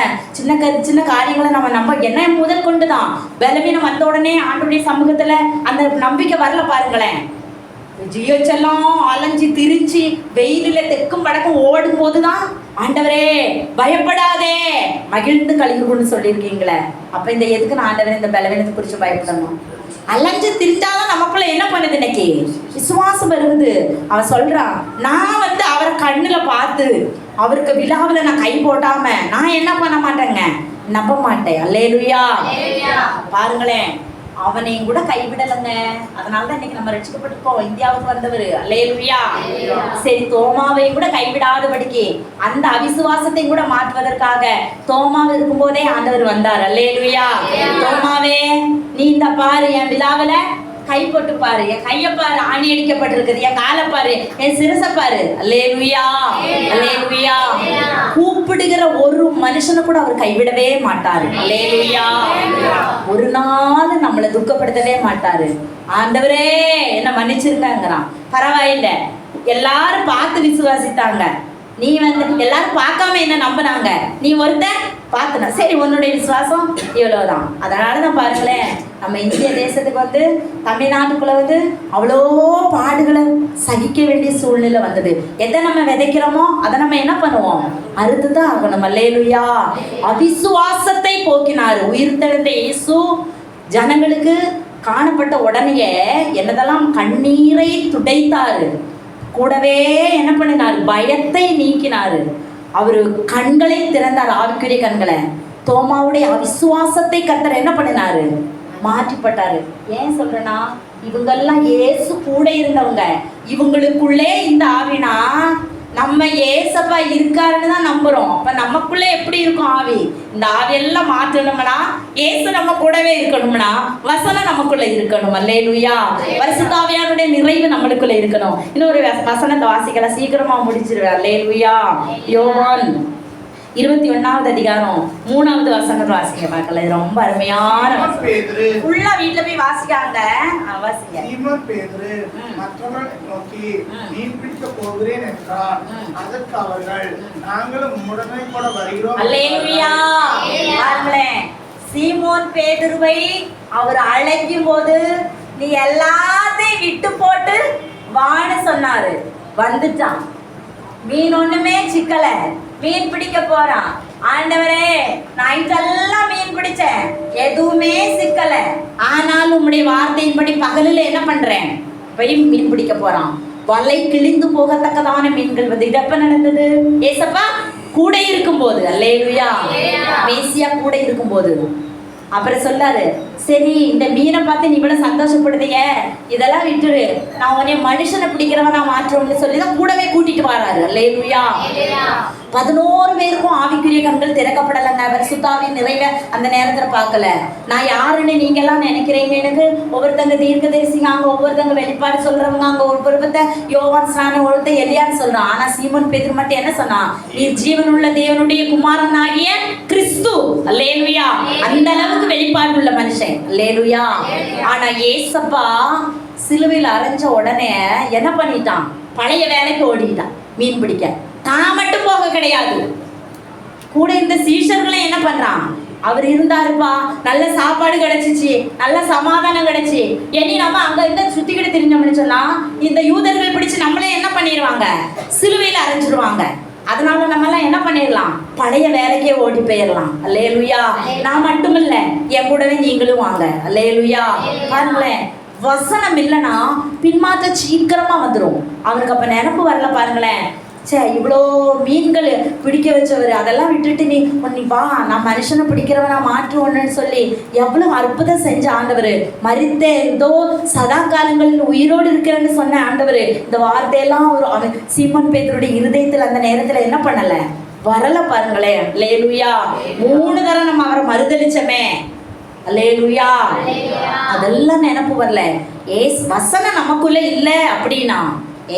சின்ன காரியங்களை நம்ம என்ன முதல் கொண்டுதான் பலவீனம் வந்த உடனே ஆண்டவருடைய சமூகத்துல அந்த நம்பிக்கை வரல. பாருங்களேன், ஜியோச்செல்லாம் அலைஞ்சி திரிச்சு வெயிலில தெற்கும் வடக்கும் ஓடும் போதுதான் ஆண்டவரே பயப்படாதே மகிழ்ந்து கழிவுன்னு சொல்லியிருக்கீங்களே. அப்ப இந்த எதுக்கு நான் ஆண்டவரே இந்த பலவீனத்தை குறித்து பயப்படணும்? அலைஞ்சு திரிஞ்சாலும் நமக்குள்ள என்ன பண்ணுது இன்னைக்கு விசுவாசம் வருது. அவன் சொல்றான், நான் அவரை கண்ணுல பார்த்து அவருக்கு விழாவில் நான் கை போடாம நான் என்ன பண்ண மாட்டேங்க, நம்ப மாட்டேன். அல்லேலூயா. பாருங்களேன், அவனையும் கூட கைவிடலைங்க. அதனாலதான் இன்னைக்கு நம்ம ரட்சிக்கப்பட்டிருக்கோம், இந்தியாவுக்கு வந்தவர். அல்லேலூயா. சரி, தோமாவையும் கூட கைவிடாதபடிக்கு அந்த அவிசுவாசத்தையும் கூட மாற்றுவதற்காக தோமாவை இருக்கும் போதே ஆண்டவர் வந்தார். அல்லேலூயா. தோமாவே, நீ இந்த பாரு, என் விழாவில கை போட்டு பாரு, என் கையை பாரு, ஆணி அடிக்கப்பட்டிருக்குது, என் காலை பாரு, என் சிரசை பாரு. அல்லேலூயா. அல்லேலூயா. கூப்பிடுகிற ஒரு மனுஷனை கூட அவர் கைவிடவே மாட்டாரு. அல்லேலூயா. ஒரு நாள் நம்மளை துக்கப்படுத்தவே மாட்டாரு. ஆண்டவரே என்ன மன்னிச்சிருக்காங்கிறான். பரவாயில்ல, எல்லாரும் பார்த்து விசுவாசித்தாங்க, நீ எல்லாரும் பார்க்காம என்ன நம்பினாங்க, நீ ஒருத்தன் பார்த்துனா சரி, உன்னுடைய விசுவாசம் இவ்வளவுதான். அதனாலதான் பாருங்களேன், நம்ம இந்திய தேசத்துக்கு தமிழ்நாட்டுக்குள்ள அவ்வளோ பாடுகளை சகிக்க வேண்டிய சூழ்நிலை வந்தது. எதை நம்ம விதைக்கிறோமோ அதை நம்ம என்ன பண்ணுவோம், அறுத்துதான் ஆகணும். அல்லேலூயா. அவிசுவாசத்தை போக்கினாரு உயிர்த்தெழுந்த இயேசு. ஜனங்களுக்கு காணப்பட்ட உடனேயே என்னதெல்லாம் கண்ணீரை துடைத்தாரு, கூடவே என்ன பண்ணினாரு, பயத்தை நீக்கினாரு. அவரு கண்களை திறந்தார், ஆவிக்குரிய கண்களை. தோமாவுடைய அவிசுவாசத்தை கர்த்தர் என்ன பண்ணினாரு, மாற்றிப்பட்டாரு. ஏன் சொல்றேன்னா, இவங்கெல்லாம் இயேசு கூட இருந்தவங்க. இவங்களுக்குள்ளே இந்த ஆவினா நம்ம ஏசப்பா இருக்காருன்னு தான் நம்புறோம். அப்ப நமக்குள்ள எப்படி இருக்கும் ஆவி? இந்த ஆவியெல்லாம் மாற்றணும்னா ஏசு நம்ம கூடவே இருக்கணும்னா வசனம் நமக்குள்ள இருக்கணும். அல்லேலூயா. பரிசுத்த ஆவியானுடைய நிறைவு நம்மளுக்குள்ள இருக்கணும். இன்னொரு வசனத்தை வாசிக்கலாம், சீக்கிரமா முடிச்சிருவேன். அல்லேலூயா. யோவான் 21வது அதிகாரம் 3வது வசனத்தை வாசிக்க பார்க்கல. இது ரொம்ப அருமையான ஃபுல்லா வீட்டுல போய் வாசிக்காங்க. வாசிங்க. சீமோன் பேதுரு மற்றவர்களை நோக்கி மீன் பிடிக்க போகிறேன் என்றார். அதற்கு அவர்கள், நாங்களும் உம்முடனே கூட வருகிறோம். அல்லேலூயா. பாருங்களேன், சீமோன் பேதுருவை அவர் அழைக்கும் போது நீ எல்லாத்தையும் விட்டு போட்டு வான்னு சொன்னாரு. வந்துட்டான். மீன் ஒண்ணுமே சிக்கல, மீன் பிடிக்க போறான். ஆண்டவரே, நைட்டெல்லாம் மீன் பிடிச்சேன், எதுவுமே சிக்கல, ஆனால் உம்முடைய வார்த்தையின்படி பகலில் என்ன பண்றேன், போய் மீன் பிடிக்க போறான். வலை கிழிந்து போகத்தக்கதான மீன்கள் இதப்ப நடந்தது ஏசப்பா கூட இருக்கும் போது. அல்லேலூயா. மேசியா கூட இருக்கும் போது. அப்புறம் சொல்லாரு, சரி இந்த மீனை பார்த்து நீ இவ்வளவு சந்தோஷப்படுதீங்க, இதெல்லாம் விட்டுரு, நான் உன்னை மனுஷனை பிடிக்கிறவனா மாற்றோம்னு சொல்லிதான் கூடவே கூட்டிட்டு வராரு. அல்லேலூயா. 11 பேருக்கும் ஆவிக்குரிய கண்கள் திறக்கப்படலைங்க. பரிசுத்தாவின் நிறைவை அந்த நேரத்துல பார்க்கல. நான் யாருன்னு நீங்க எல்லாம் நினைக்கிறீங்க? எனக்கு ஒவ்வொருத்தங்க தீர்க்கதரிசிங்க, அங்க ஒவ்வொருத்தங்க வெளிப்பாடு சொல்றவங்க, அங்க ஒவ்வொருத்த யோவான் ஸ்நானம், ஒருத்தர் எலியான்னு சொல்றான். ஆனா சீமோன் பேதுரு மட்டும் என்ன சொன்னான், நீ ஜீவனுள்ள தேவனுடைய குமாரன் ஆகிய கிறிஸ்து. அல்லேலூயா. அந்த அளவுக்கு வெளிப்பாடு உள்ள மனுஷன். அல்லேலூயா. ஆனா ஏசப்பா சிலுவையில் அரைஞ்ச உடனே என்ன பண்ணிட்டான், பழைய வேலைக்கு ஓடிட்டான். மீன் பிடிக்க தான் மட்டும் போக கிடையாது, கூட இந்த சீஷர்களும் என்ன பண்றான், அவர் இருந்தாருப்பா, நல்ல சாப்பாடு கிடைச்சிச்சு, நல்ல சமாதானம் கிடைச்சி, இனி நம்ம அங்க இருந்து சுத்திக்கிட்டு தெரிஞ்சோம்னு சொன்னா இந்த யூதர்கள் பிடிச்சு நம்மளே என்ன பண்ணிடுவாங்க, சிலுவையில் அரைஞ்சிருவாங்க. அதனால நம்ம எல்லாம் என்ன பண்ணிடலாம், பழைய வேலைக்கே ஓடி போயிடலாம். அல்லேலூயா. நான் மட்டும் இல்ல, என் கூடவே நீங்களும் வாங்க. அல்லேலூயா. பாருங்களேன், வசனம் இல்லைன்னா பின்மாற்ற சீக்கிரமா வந்துடும். அவனுக்கு அப்ப நினப்பு வரல. பாருங்களேன், சே இவ்வளோ மீன்கள் பிடிக்க வச்சவர், அதெல்லாம் விட்டுட்டு நீ வா, நான் மனுஷனை பிடிக்கிறவனா மாற்றுவோன்னு சொல்லி எவ்வளவு அற்புதம் செஞ்ச ஆண்டவர். மரித்தே ஏதோ சதா காலங்களில் உயிரோடு இருக்கிறேன்னு சொன்ன ஆண்டவர் இந்த வார்த்தையெல்லாம் அவன் சீமோன் பேதுருடைய இருதயத்தில் அந்த நேரத்துல என்ன பண்ணல, வரல. பாருங்களேன். அல்லேலூயா. 3 தரம் நம்ம அவரை மறுதளிச்சமே. அல்லேலூயா. அதெல்லாம் நினப்பு வரல. வசனம் நமக்குள்ள இல்லை அப்படின்னா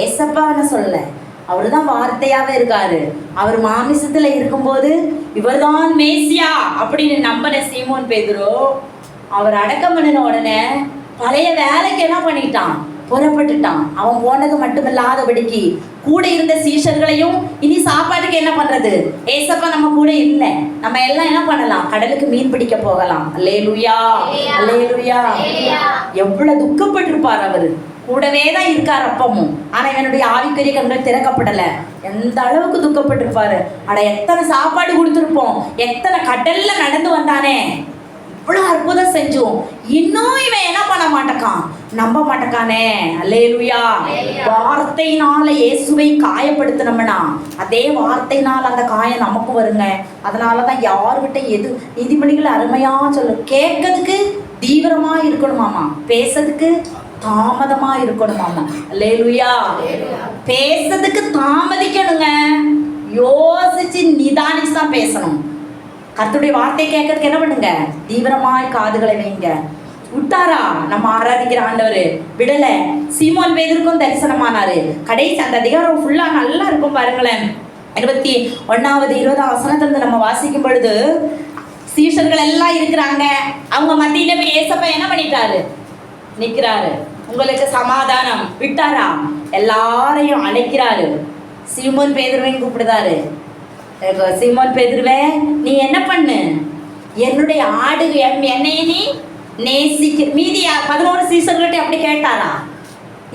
ஏசப்பான்னு சொல்லல, அவரு தான் வார்த்தையாவே இருக்காரு. அவர் மாமிசத்துல இருக்கும்போது இவர்தான் மேசியா அப்படின்னு நம்பின சீமோன் பேதுரு அவர் அடக்கம் பண்ணின உடனே பழைய வேலைக்கு என்ன பண்ணிட்டான், புறப்பட்டுட்டான். அவன் போனது மட்டுமில்லாதபடிக்கு கூட இருந்த சீஷர்களையும் இனி சாப்பாட்டுக்கு என்ன பண்றது, ஏசப்பா நம்ம கூட இல்லை, நம்ம எல்லாம் என்ன பண்ணலாம், கடலுக்கு மீன் பிடிக்க போகலாம். அல்லேலூயா. அல்லேலூயா. எவ்வளவு துக்கப்பட்டிருப்பார் அவரு. கூடவே தான் இருக்கார் அப்பமும். ஆனா இவனுடைய ஆவிக்குரிய கண்கள் திறக்கப்படல. எந்த அளவுக்கு துக்கப்பட்டிருப்பாரு. அட எத்தனை சாப்பாடு கொடுத்துருப்போம், எத்தனை கடல்ல நடந்து வந்தானே, அவ்வளோ அற்புதம் செஞ்சோம், இன்னும் இவன் என்ன பண்ண மாட்டேக்கான், நம்ப மாட்டேக்கானே. அல்லேலூயா. வார்த்தையினால இயேசுவை காயப்படுத்தினோம்னா அதே வார்த்தையினால் அந்த காயம் நமக்கு வருங்க. அதனாலதான் யாருகிட்ட எது நீதிமொழிகள் அருமையா சொல்லும், கேட்கறதுக்கு தீவிரமா இருக்கணுமாமா, பேசுறதுக்கு தாமதமா இருக்கணுமாமா. அல்லேலூயா. பேசுறதுக்கு தாமதிக்கணுங்க, யோசிச்சு நிதானிச்சு தான் பேசணும். கர்த்தருடைய வார்த்தை கேட்கறதுக்கு என்ன பண்ணுங்க, தீவிரமாய் காதுகளை வைங்க. விட்டாரா நம்ம ஆராதிக்கிற ஆண்டவர், விடல. சீமோன் பேதுருக்கும் தரிசனமானாரு. கடைசி அந்த அதிகாரம் ஃபுல்லா நல்லா இருக்கும் பாருங்களேன். 21வது 20ஆம் வசனத்திலிருந்து நம்ம வாசிக்கும் பொழுது, சீஷர்கள் எல்லாம் இருக்கிறாங்க, அவங்க மத்தியில போய் ஏசப்பா என்ன பண்ணிட்டாரு, நிக்கிறாரு. உங்களுக்கு சமாதானம். விட்டாரா, எல்லாரையும் அழைக்கிறாரு. சீமோன் பேதுருவையும் கூப்பிடுதாரு. சீமோன் பேதுருவே, நீ என்ன பண்ணு, என்னுடைய ஆடு என்னைய நீ நேசிக்க. மீதி 11 சீசர்கள்ட்ட அப்படி கேட்டாரா?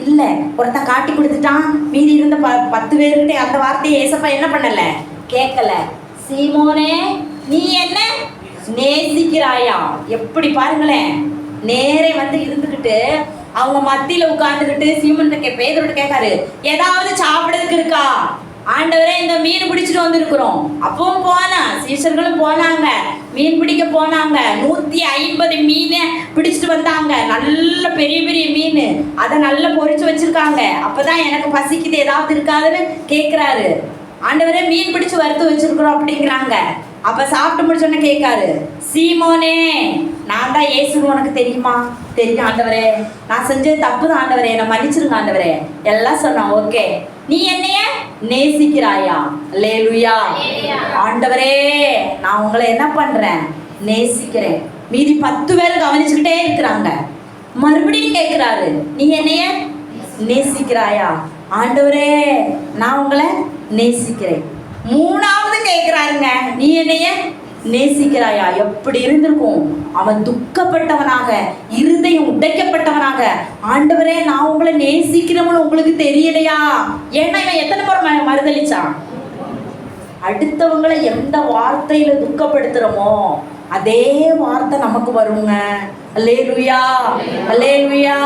இல்ல, ஒருத்தன் காட்டி கொடுத்துட்டான். மீதி இருந்த 10 பேர்கிட்ட அந்த வார்த்தையை ஏசப்பா என்ன பண்ணல, கேட்கல. சீமோனே, நீ என்ன நேசிக்கிறாயா? எப்படி பாருங்களேன், நேரே வந்து இருந்துகிட்டு அவங்க மத்தியில உட்கார்ந்துக்கிட்டு சீமோன் பேதுருட்ட கேட்காரு, ஏதாவது சாப்பிடறதுக்கு இருக்கா? ஆண்டவரே, இந்த மீன் பிடிச்சிட்டு வந்திருக்கிறோம். அப்பவும் போனா சீஷர்களும் போனாங்க, மீன் பிடிக்க போனாங்க. 150 மீனை பிடிச்சிட்டு வந்தாங்க, நல்ல பெரிய பெரிய மீன். அதை நல்லா பொரிச்சு வச்சிருக்காங்க. அப்பதான் எனக்கு பசிக்குது, ஏதாவது இருக்காதுன்னு கேட்கிறாரு. ஆண்டவரே, மீன் பிடிச்சு வறுத்து வச்சிருக்கிறோம் அப்படிங்கிறாங்க. அப்ப சாப்பிட்டு முடிச்சோன்னு கேட்காரு, சீமோனே, நான் தான் இயேசுன்னு உனக்கு தெரியுமா? தெரியும் ஆண்டவரே, நான் செஞ்சது தப்பு தான் ஆண்டவரே, என்னை மன்னிச்சிருங்க ஆண்டவரே எல்லாம் சொன்னான். ஓகே, நீ என்னைய நேசிக்கிறாயா? அல்லேலூயா. ஆண்டவரே, நான் உங்களை என்ன பண்றேன், நேசிக்கிறேன். மீதி 10 பேர் கவனிச்சுக்கிட்டே இருக்கிறாங்க. மறுபடியும் கேட்கிறாரு, நீ என்னைய நேசிக்கிறாயா? ஆண்டவரே, நான் உங்களை நேசிக்கிறேன். 3வது கேட்கிறாருங்க, நீ என்னைய நேசிக்கிறாயா? எப்படி இருந்திருக்கும் அவன், துக்கப்பட்டவனாக, இருதயம் உடைக்கப்பட்டவனாக. ஆண்டவரே, நான் உங்களை நேசிக்கிறவனு உங்களுக்கு தெரியலையா? ஏன்னா இவன் எத்தனை முறை மறுதளிச்சான். அடுத்தவங்களை எந்த வார்த்தையில துக்கப்படுத்துறோமோ அதே வார்த்தை நமக்கு வருங்க. அல்லேலூயா, அல்லேலூயா.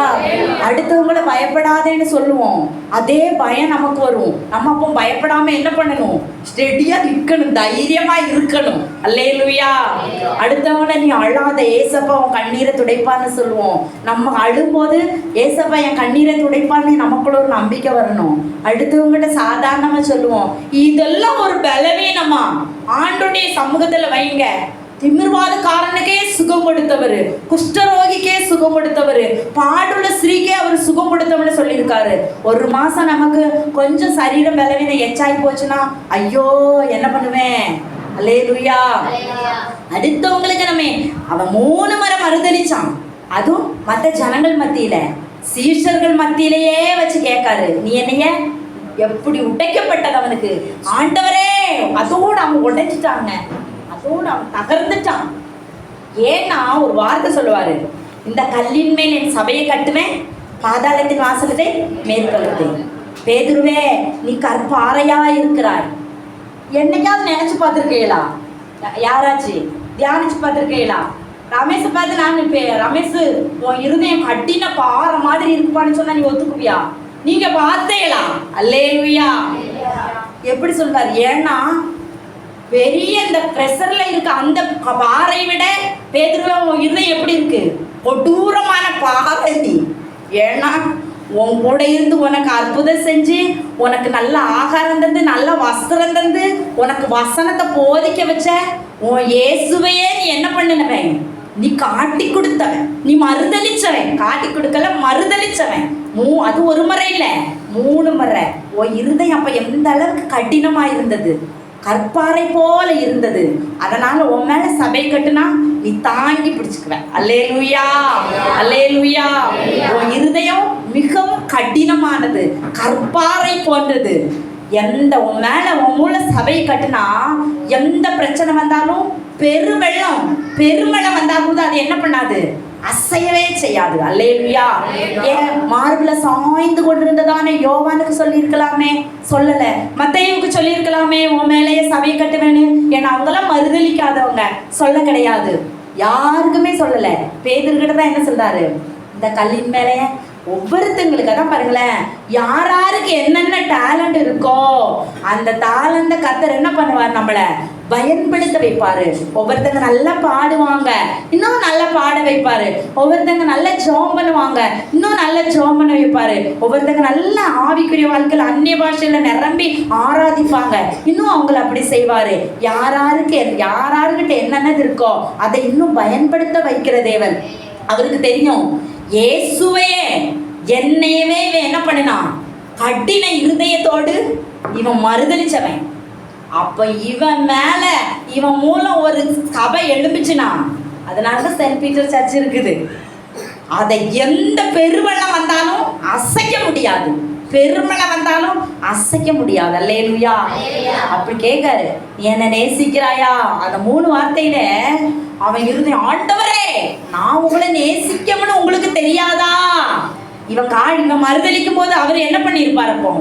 அடுத்தவங்களை பயப்படாதேன்னு சொல்லுவோம், அதே பயம் நமக்கு வரும். நம்ம அப்போ பயப்படாம என்ன பண்ணணும், ஸ்டெடியா நிற்கணும், தைரியமா இருக்கணும். அல்லேலூயா. அடுத்தவங்களை நீ அழாத, ஏசப்பா உன் கண்ணீரை துடைப்பான்னு சொல்லுவோம். நம்ம அழும்போது ஏசப்பா என் கண்ணீரை துடைப்பான்னு நமக்குள்ள ஒரு நம்பிக்கை வரணும். அடுத்தவங்ககிட்ட சாதாரணமா சொல்லுவோம். இதெல்லாம் ஒரு பலவீனமா? ஆண்டோடைய சமூகத்துல வைங்க. திமிர்வாதக்காரனுக்கே சுகம் கொடுத்தவர், குஷ்டரோகிக்கே சுகம் கொடுத்தவர், பாடுள்ள ஸ்திரீக்கே அவர் சுகம் கொடுத்தவர்னு சொல்லியிருக்காரு. 1 மாசம் நமக்கு கொஞ்சம் சரீரம் பலவீனம் எச்சாய் போச்சுன்னா ஐயோ என்ன பண்ணுவேன். அல்லேலூயா. அடுத்தவங்களுக்கு நம்ம அவன் 3 முறை மறுதளிச்சான், அதுவும் மற்ற ஜனங்கள் மத்தியில, சீஷர்கள் மத்தியிலேயே வச்சு கேட்காரு, நீ என்னைய எப்படி உடைக்கப்பட்டது அவனுக்கு. ஆண்டவரே, அதோடு அவன் உடைச்சிட்டாங்க, அதோடு அவன் தகர்ந்துட்டான். ஏன்னா ஒரு வார்த்தை சொல்லுவாரு, இந்த கல்லின் மேல் என் சபையை கட்டுவேன், பாதாளத்தின் வாசலத்தை மேற்கொள்ளுவேன். பேதுருவே, நீ கற்பாறையா இருக்கிறாய். என்னைக்காவது நினைச்சு பார்த்துருக்கீங்களா? யாராச்சு தியானிச்சு பார்த்துருக்கீங்களா? ரமேஷை பார்த்து நான் ரமேஷ் உன் இருதயம் கட்டின பாறை மாதிரி இருக்குப்பான்னு சொன்னா நீ ஒத்துக்குவியா? நீங்க பார்த்தேங்களா? அல்லேலூயா. எப்படி சொல்றாரு? ஏன்னா பெரிய இந்த பிரஷர்ல இருக்க அந்த பாறை விட பேதுருவின் இருதயம் எப்படி இருக்கு? கொடூரமான பாறை. ஏன்னா உன் கூட இருந்து உனக்கு அற்புதம் செஞ்சு, உனக்கு நல்ல ஆகாரம் தந்து, நல்ல வஸ்திரம் தந்து, உனக்கு வசனத்தை போதிக்க வச்ச உன் இயேசுவையே நீ என்ன பண்ணினவன்? நீ காட்டி கொடுத்தவன், நீ மறுதளிச்சவன். காட்டி கொடுக்கல, மறுதளிச்சவன். அது 1 முறை இல்லை, 3 முறை. உன் இருதயம் அப்ப எந்த அளவுக்கு கடினமா இருந்தது, கற்பாறை போல இருந்தது. அதனால உன் மேல சபை கட்டுனா நீ தாங்கி பிடிச்சுக்குவ. அல்லேலூயா, அல்லேலூயா. உன் இருதயம் மிகவும் கடினமானது, கற்பாறை போன்றது. எந்த உன் மேல உன் மூல சபை கட்டுனா எந்த பிரச்சனை வந்தாலும், பெருமழை வந்தா கூட அது என்ன பண்ணாது, அசையவே செய்யாது. அல்லேலூயா. ஏன் மார்புல சாய்ந்து கொண்டிருந்ததானே யோவானுக்கு சொல்லியிருக்கலாமே, சொல்லல. மத்தேயுவுக்கு சொல்லியிருக்கலாமே, உன் மேலேயே சபையை கட்டுவேன்னு. ஏன்னா அவங்களாம் மறுதளிக்காதவங்க, சொல்ல கிடையாது. யாருக்குமே சொல்லலை. பேதுருக்கிட்ட தான் என்ன சொல்றாரு, இந்த கல்லின் மேலே ஒவ்வொருத்தங்களுக்கு அதான் பாருங்களேன், யாராருக்கு என்னென்ன டேலண்ட் இருக்கோ அந்த டேலண்ட கர்த்தர் என்ன பண்ணுவார், நம்மளை பயன்படுத்த வைப்பாரு. ஒவ்வொருத்தங்க நல்லா பாடுவாங்க, இன்னும் நல்லா பாட வைப்பாரு. ஒவ்வொருத்தங்க நல்லா ஜெபம் பண்ணுவாங்க, இன்னும் நல்லா ஜெபம் பண்ண வைப்பாரு. ஒவ்வொருத்தங்க நல்ல ஆவிக்குரிய வாழ்க்கையில் அந்நிய பாஷையில நிரம்பி ஆராதிப்பாங்க, இன்னும் அவங்களை அப்படி செய்வாரு. யாராருக்கிட்ட என்னென்னது இருக்கோ அதை இன்னும் பயன்படுத்த வைக்கிற தேவன். அவருக்கு தெரியும், இயேசுவையே என்னையவே இவன் என்ன பண்ணினான், கடின இருதயத்தோடு இவன் மறுதலிச்சவன். அப்ப இவன் மேல இவன் மூலம் ஒரு சபை எழும்பிச்சுனா, அதனாலதான் செயின்ட் பீட்டர் சர்ச் இருக்குது. அதை எந்த பெருவெள்ளம் வந்தாலும் அசைக்க முடியாது, பெருமளை வந்தாலும் அசைக்க முடியாது. அல்லேலூயா. அப்படி கேட்காரு, என்னை நேசிக்கிறாயா? அந்த 3 வார்த்தையில அவன் இருந்து, ஆண்டவரே நான் உங்களை நேசிக்கணும்னு உங்களுக்கு தெரியாதா? இவன் மறுதளிக்கும் போது அவர் என்ன பண்ணியிருப்பார்? அப்போ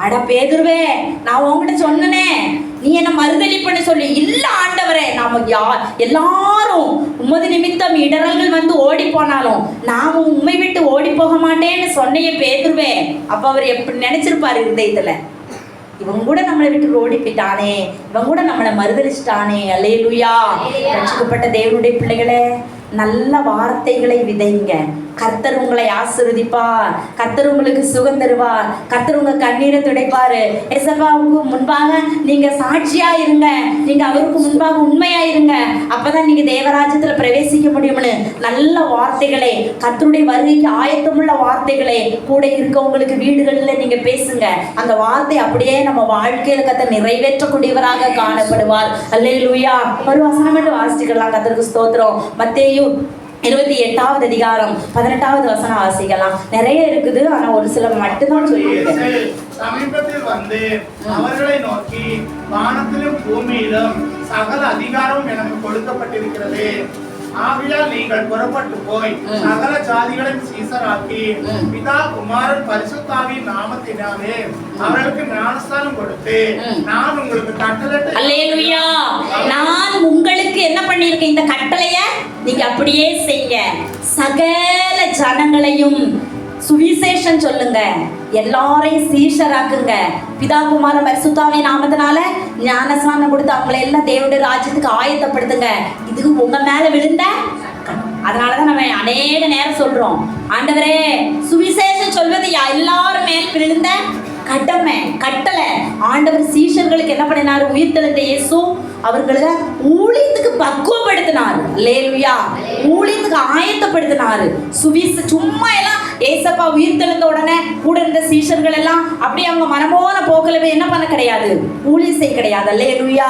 அட பேதுருவே, நான் உங்ககிட்ட சொன்னனே நீ என்ன மறுதளிப்பன்னு சொல்லி. இல்ல ஆண்டவரே, நாம எல்லாரும் உமது நிமித்தம் இடரல்கள் வந்து ஓடி போனாலும் நாம உண்மை விட்டு ஓடி போக மாட்டேன்னு சொன்னையே பேதுருவே. அப்ப அவர் எப்படி நினைச்சிருப்பாரு இருதயத்துல, இவன் கூட நம்மளை விட்டு ஓடி போயிட்டானே, இவன் கூட நம்மளை மறுதளிச்சிட்டானே. அல்லேலூயா. ரட்சிக்கப்பட்ட தேவனுடைய பிள்ளைகளே, நல்ல வார்த்தைகளை விதைங்க. கர்த்தர் உங்களை ஆசீர்வதிப்பார், கர்த்தர் உங்களுக்கு சுகம் தருவார், கர்த்தர் உங்க கண்ணீரை துடைப்பாரு. எசப்பாவுக்கு முன்பாக நீங்க சாட்சியா இருங்க, நீங்க அவருக்கு முன்பாக உண்மையா இருங்க. அப்பதான் நீங்க தேவராஜ்யத்துல பிரவேசிக்க முடியும்னு நல்ல வார்த்தைகளை, கர்த்தருடைய வருகைக்கு ஆயத்தமுள்ள வார்த்தைகளை கூட இருக்கவங்களுக்கு வீடுகளில் நீங்க பேசுங்க. அந்த வார்த்தை அப்படியே நம்ம வாழ்க்கையில கர்த்தர் நிறைவேற்றக்கூடியவராக காணப்படுவார். அல்லேலூயா. ஒரு வசனம் மட்டும் வாசிக்கலாம். கர்த்தருக்கு ஸ்தோத்திரம். மத்தேயு 28வது அதிகாரம் 18வது வசனம் வாசிக்கலாம். நிறைய இருக்குது, ஆனா ஒரு சில மட்டும்தான் சொல்லியிருக்கேன். சமீபத்தில் வந்து அவர்களை நோக்கி, வானத்திலும் பூமியிலும் சகல அதிகாரமும் எனக்கு கொடுக்கப்பட்டிருக்கிறது. ஆகையால் நீங்கள் புறப்பட்டு போய் சகல ஜாதிகளையும் சீசராக்கி பிதா குமாரன் பரிசுத்தாவியின் நாமத்தினாலே அவர்களுக்கு ஞானஸ்நானம் கொடுத்து நான் உங்களுக்கு கட்டளையிட்ட. அல்லேலூயா. நான் உங்களுக்கு என்ன பண்ணிருக்கேன், இந்த கட்டளைய நீங்க அப்படியே செய்யுங்க. சகல ஜனங்களையும் சுவிசேஷம் சொல்லுங்க, எல்லாரையும் சீஷராக்குங்க. பிதா குமாரன் பரிசுத்தாவியின் நாமத்தினால ஞானஸ்நானம் கொடுத்து அவங்களை எல்லாம் தேவனுடைய ராஜ்யத்துக்கு ஆயத்தப்படுத்துங்க. இதுக்கு உங்க மேல விழுந்த, அதனாலதான் நம்ம அநேக நேரம் சொல்றோம், ஆண்டவரே சுவிசேஷம் சொல்வது எல்லாரும் மேல் விழுந்த கடமை, கட்டளை. ஆண்டவர் சீஷர்களுக்கு என்ன பண்ணினாரு, உயிர்த்தெழுந்த இயேசு அவர்களுக்கு ஊழியத்துக்கு பக்குவப்படுத்தினார். அல்லேலூயா. ஊழியத்துக்கு ஆயத்தப்படுத்தினாரு. சும்மா எல்லாம் ஏசப்பா உயிர்த்தெழுந்த உடனே கூட இருந்த சீஷர்கள் எல்லாம் அப்படியே அவங்க மனமோன போக்கலவே என்ன பண்ண கிடையாது, ஊழியம் செய்ய கிடையாது. அல்லேலூயா.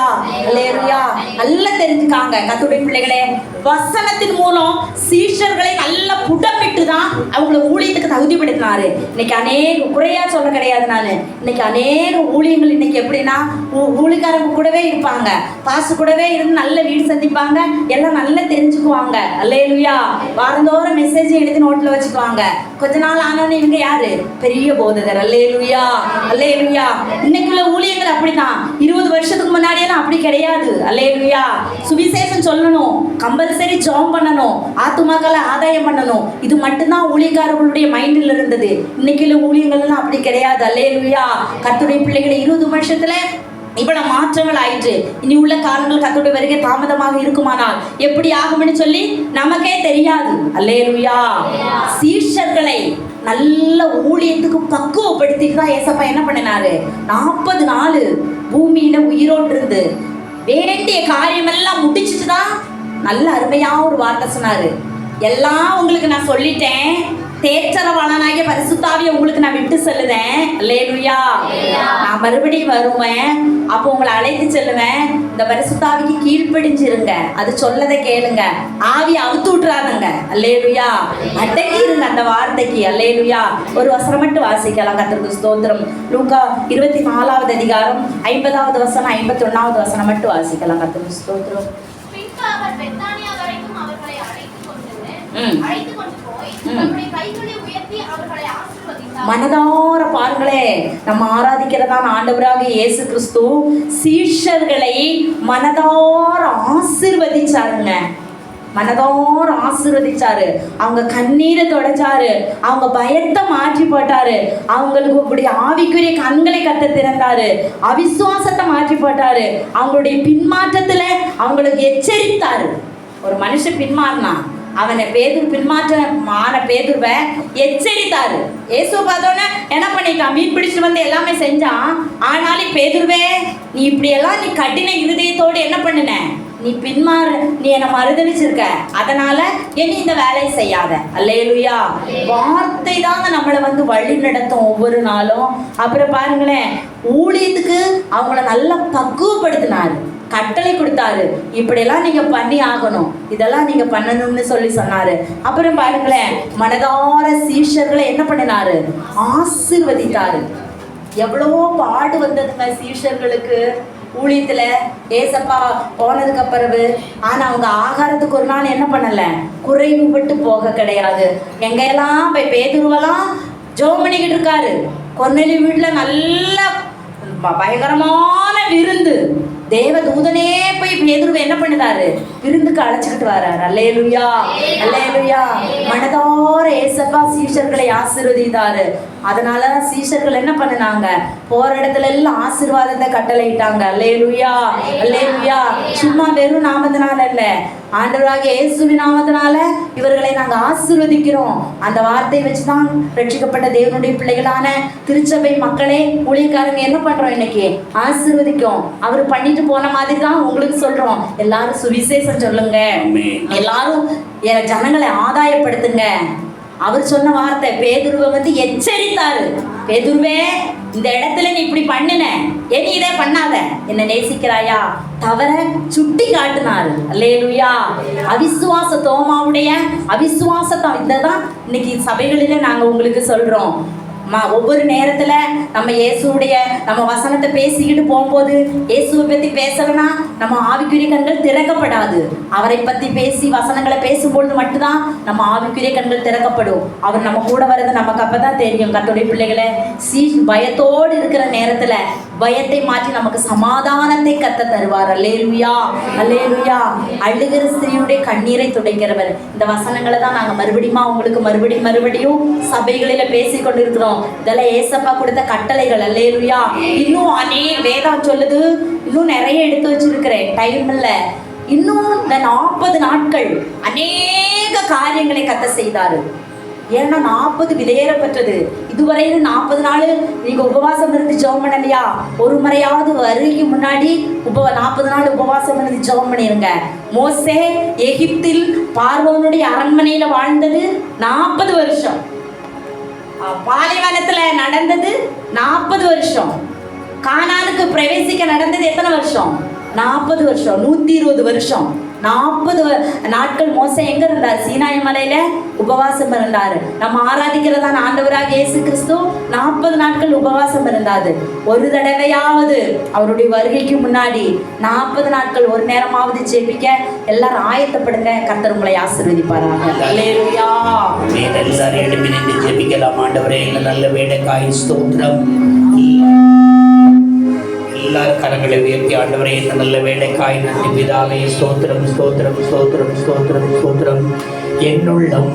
அல்லேலூயா. நல்லா தெரிஞ்சுக்காங்க கர்த்தருடைய பிள்ளைகளே, வசனத்தின் மூலம் சீஷர்களை நல்ல புடமிட்டு தான் அவங்களை ஊழியத்துக்கு தகுதிப்படுத்தினாரு. இன்னைக்கு அநேக குறையா சொல்ல கிடையாது. நான் இன்னைக்கு அநேக ஊழியங்கள் இன்னைக்கு எப்படின்னா, ஊழியக்காரங்க கூடவே இருப்பாங்க, பாசு கூடவே இருந்து நல்ல வீடு சந்திப்பாங்க, எல்லாம் நல்லா தெரிஞ்சுக்குவாங்க. அல்லேலூயா. வாரந்தோறும் மெசேஜ் எழுதி நோட்ல வச்சுக்குவாங்க. கொஞ்ச நாள் ஆனோன்னு இவங்க யாரு, பெரிய போதகர். அல்லேலூயா. அல்லேலூயா. இன்னைக்குள்ள ஊழியங்கள் அப்படிதான். 20 வருஷத்துக்கு முன்னாடி எல்லாம் அப்படி கிடையாது. அல்லேலூயா. சுவிசேஷம் சொல்லணும், கம்பல்சரி ஜெபம் பண்ணணும், ஆத்துமாக்களை ஆதாயம் பண்ணணும், இது மட்டும்தான் ஊழியக்காரர்களுடைய மைண்டில் இருந்தது. இன்னைக்குள்ள ஊழியங்கள் எல்லாம் அப்படி கிடையாது. அல்லேலூயா. கர்த்தருடைய பிள்ளைகளை 20 வருஷத்துல இவ்வளவு மாற்றங்கள் ஆயிற்று. இனி உள்ள காலங்கள் கர்த்தருடைய வருகை தாமதமாக இருக்குமானால் எப்படி ஆகும்னு சொல்லி நமக்கே தெரியாது. அல்லேலூயா. சீஷர்களை நல்ல ஊழியத்துக்கு பக்குவப்படுத்திட்டு தான் ஏசப்பா என்ன பண்ணினாரு, 40 நாள் பூமியில உயிரோடு இருந்து வேண்டிய காரியமெல்லாம் முடிச்சுட்டு தான் நல்ல அருமையா ஒரு வார்த்தை சொன்னாரு. எல்லாம் உங்களுக்கு நான் சொல்லிட்டேன், தேற்றரவாளனாகிய பரிசுத்தாவியை உங்களுக்கு நான் விட்டு செல்லுவேன். அல்லேலூயா. நான் மறுபடியும் வருவேன், அப்போ உங்களை அழைத்து செல்லுவேன். இந்த பரிசுத்தாவிக்கு கீழ்ப்படிஞ்சிருங்க, அது சொல்லதை கேளுங்க, ஆவி அவுத்து விட்டுறாதுங்க. அல்லேலூயா. அடங்கி இருங்க அந்த வார்த்தைக்கு. அல்லேலூயா. ஒரு வசனம் மட்டும் வாசிக்கலாம். கர்த்தருக்கு ஸ்தோத்திரம். லூக்கா 24வது அதிகாரம் 50வது வசனம் 51வது வசனம் மட்டும் வாசிக்கலாம். கர்த்தருக்கு ஸ்தோத்திரம். அவர் பெத்தானியா வரைக்கும் அவர்களை அழைத்து கொண்டு போய் தம்முடைய கைகளை உயர்த்தி அவர்களை ஆசீர்வதித்தார். மனதார பாருங்களே, நம்ம ஆராதிக்கிறதான ஆண்டவராக இயேசு கிறிஸ்து சீஷர்களை மனதார ஆசீர்வதிச்சாருங்க. மனதோர ஆசீர்வதிச்சாரு. அவங்க கண்ணீரை தொடச்சாரு. அவங்க பயத்தை மாற்றி போட்டாரு. அவங்களுக்கு இப்படி ஆவிக்குரிய கண்களை கத்த திறந்தாரு. அவிசுவாசத்தை மாற்றி போட்டாரு. அவங்களுடைய பின்மாற்றத்துல அவங்களுக்கு எச்சரித்தாரு. ஒரு மனுஷன் பின்மாறினா அவனை பின்மாற்றமான பேதுருவை எச்சரித்தாரு. ஏசு பார்த்தோன்னே என்ன பண்ணிட்டான்? மீன் பிடிச்சிட்டு வந்து எல்லாமே செஞ்சான். ஆனாலும் பேதுருவே, நீ இப்படியெல்லாம் நீ கடின இருதயத்தோடு என்ன பண்ணுன? நீ நீ என்னை மறுதளிச்சிருக்க, அதனால இனி இந்த வேலையை செய்யாத. அல்லேலூயா. வார்த்தை தாங்க நம்மளை வழி நடத்தும் ஒவ்வொரு நாளும். அப்புறம் பாருங்களேன், ஊழியத்துக்கு அவங்கள நல்லா பக்குவப்படுத்தினாரு. கட்டளை கொடுத்தாரு, இப்படியெல்லாம் நீங்க பண்ணி ஆகணும், இதெல்லாம் நீங்க பண்ணணும்னு சொன்னாரு. அப்புறம் பாருங்களேன், மனதார சீஷர்களை என்ன பண்ணினாரு? ஆசீர்வதித்தாரு. எவ்வளவோ பாடு வந்ததுங்க சீஷர்களுக்கு ஊழியத்துல. ஏசப்பா போனதுக்கு பிறகு ஆனா அவங்க ஆகாரத்துக்கு ஒரு நாள் என்ன பண்ணல, குறைவுபட்டு போக கிடையாது. எங்கெல்லாம் போய் பேதுருவெல்லாம் ஜெபம் பண்ணிக்கிட்டு இருக்காரு. கொர்நேலியு வீட்டுல நல்ல பயங்கரமான விருந்து. தேவ தூதனே போய் பேதுருவை என்ன பண்ணுதாரு? விருந்துக்கு அழைச்சிக்கிட்டு வர்றாரு. அல்லேலூயா, அல்லேலூயா. மனதார ஏசப்பா சீஷர்களை ஆசீர்வதித்தாரு. அதனால சீஷர்கள் என்ன பண்ணினாங்க? போற இடத்துல எல்லாம் ஆசீர்வாதத்தை கட்டளையிட்டாங்க. அல்லேலூயா, அல்லேலூயா. சும்மா வெறும் நாமத்தினால இல்ல, ஆண்டவராகிய இயேசுவின் நாமத்தினால இவர்களை நாங்க ஆசீர்வதிக்கிறோம். அந்த வார்த்தையை வச்சுதான் ரட்சிக்கப்பட்ட தேவனுடைய பிள்ளைகளான திருச்சபை மக்களே, ஊழியக்காரங்க என்ன பண்றோம்? இன்னைக்கு ஆசீர்வதிக்கும். அவர் பண்ணிட்டு போன மாதிரி தான் உங்களுக்கு சொல்றோம். எல்லாரும் சுவிசேஷம் சொல்லுங்க, எல்லாரும் ஜனங்களை ஆதாயப்படுத்துங்க. அவர் சொன்ன வார்த்தை. பேதுருவை எச்சரித்தாரு. பேதுருவே, இந்த இடத்துல நீ இப்படி பண்ணுன, நீ இதே பண்ணாத, என்ன நேசிக்கிறாயா? தவற சுட்டி காட்டினாரு. அல்லேலூயா. அவிசுவாச தோமாவுடைய அவிசுவாசத்தை இததான் இன்னைக்கு சபைகளில நாங்க உங்களுக்கு சொல்றோம். ஒவ்வொரு நேரத்துல நம்ம இயேசுடைய நம்ம வசனத்தை பேசிக்கிட்டு போகும்போது இயேசுவை பத்தி பேசலன்னா நம்ம ஆவிக்குரிய கண்கள் திறக்கப்படாது. அவரை பத்தி பேசி வசனங்களை பேசும்பொழுது மட்டும்தான் நம்ம ஆவிக்குரிய கண்கள் திறக்கப்படும். அவர் நம்ம கூட வர்றது நமக்கு அப்பதான் தெரியும். கர்த்தருடைய பிள்ளைகளை பயத்தோடு இருக்கிற நேரத்துல பயத்தை மாற்றி நமக்கு சமாதானத்தை கத்த தருவார். அல்லேலூயா, அல்லேலூயா. அழுகிற ஸ்திரீயுடைய கண்ணீரை துடைக்கிறவர். இந்த வசனங்களை தான் நாங்க உங்களுக்கு மறுபடியும் சபைகளில பேசி கொண்டிருக்கிறோம். இதெல்லாம் ஏசப்பா கொடுத்த கட்டளைகள். அல்லேலூயா. இன்னும் வேதம் சொல்லுது, இன்னும் நிறைய எடுத்து வச்சிருக்கிறேன், டைம் இல்ல. இன்னும் இந்த 40 நாட்கள் அநேக காரியங்களை கத்த செய்தாரு. ஏன்னா 40 விதையேறப்பட்டது. இதுவரையிலும் 40 நாள் நீங்க உபவாசம் இருந்து ஜெபம் பண்ணலையா? ஒரு முறையாவது வருகைக்கு முன்னாடி 40 நாள் உபவாசம் இருந்து ஜெபம் பண்ணிருங்க. மோசே எகிப்தில் பார்வோனுடைய அரண்மனையில வாழ்ந்தது 40 வருஷம். பாலைவனத்துல நடந்தது 40 வருஷம். கானானுக்கு பிரவேசிக்க நடந்தது எத்தனை வருஷம்? 40 வருஷம். 120 வருஷம். 40 நாட்கள் மோசே எங்க இருந்தார்? சீனாய் மலையில உபவாசம் இருந்தாரு. நம்ம ஆராதிக்கிறதான ஆண்டவராக இயேசு கிறிஸ்து 40 நாட்கள் உபவாசம் இருந்தாரு. ஒரு தடவையாவது அவருடைய வருகைக்கு முன்னாடி 40 நாட்கள் ஒரு நேரமாவது ஜெபிக்க எல்லாரும் ஆயத்தப்படுங்க. கர்த்தர் உங்களை ஆசீர்வதிப்பாராக. அல்லேலூயா. எல்லாரும் எழுப்பி நின்று ஜெபிக்கலாம். ஆண்டவரே, எங்க நல்ல வேலைக்காய் ஸ்தோத்திரம். எல்லாரும் கரங்களை உயர்த்தி, ஆண்டவரே, இந்த நல்ல வேலைக்காய் நன்றி பிதாவே, ஸ்தோத்திரம், ஸ்தோத்திரம், ஸ்தோத்திரம், ஸ்தோத்திரம், ஸ்தோத்திரம். என்னுள்ளம்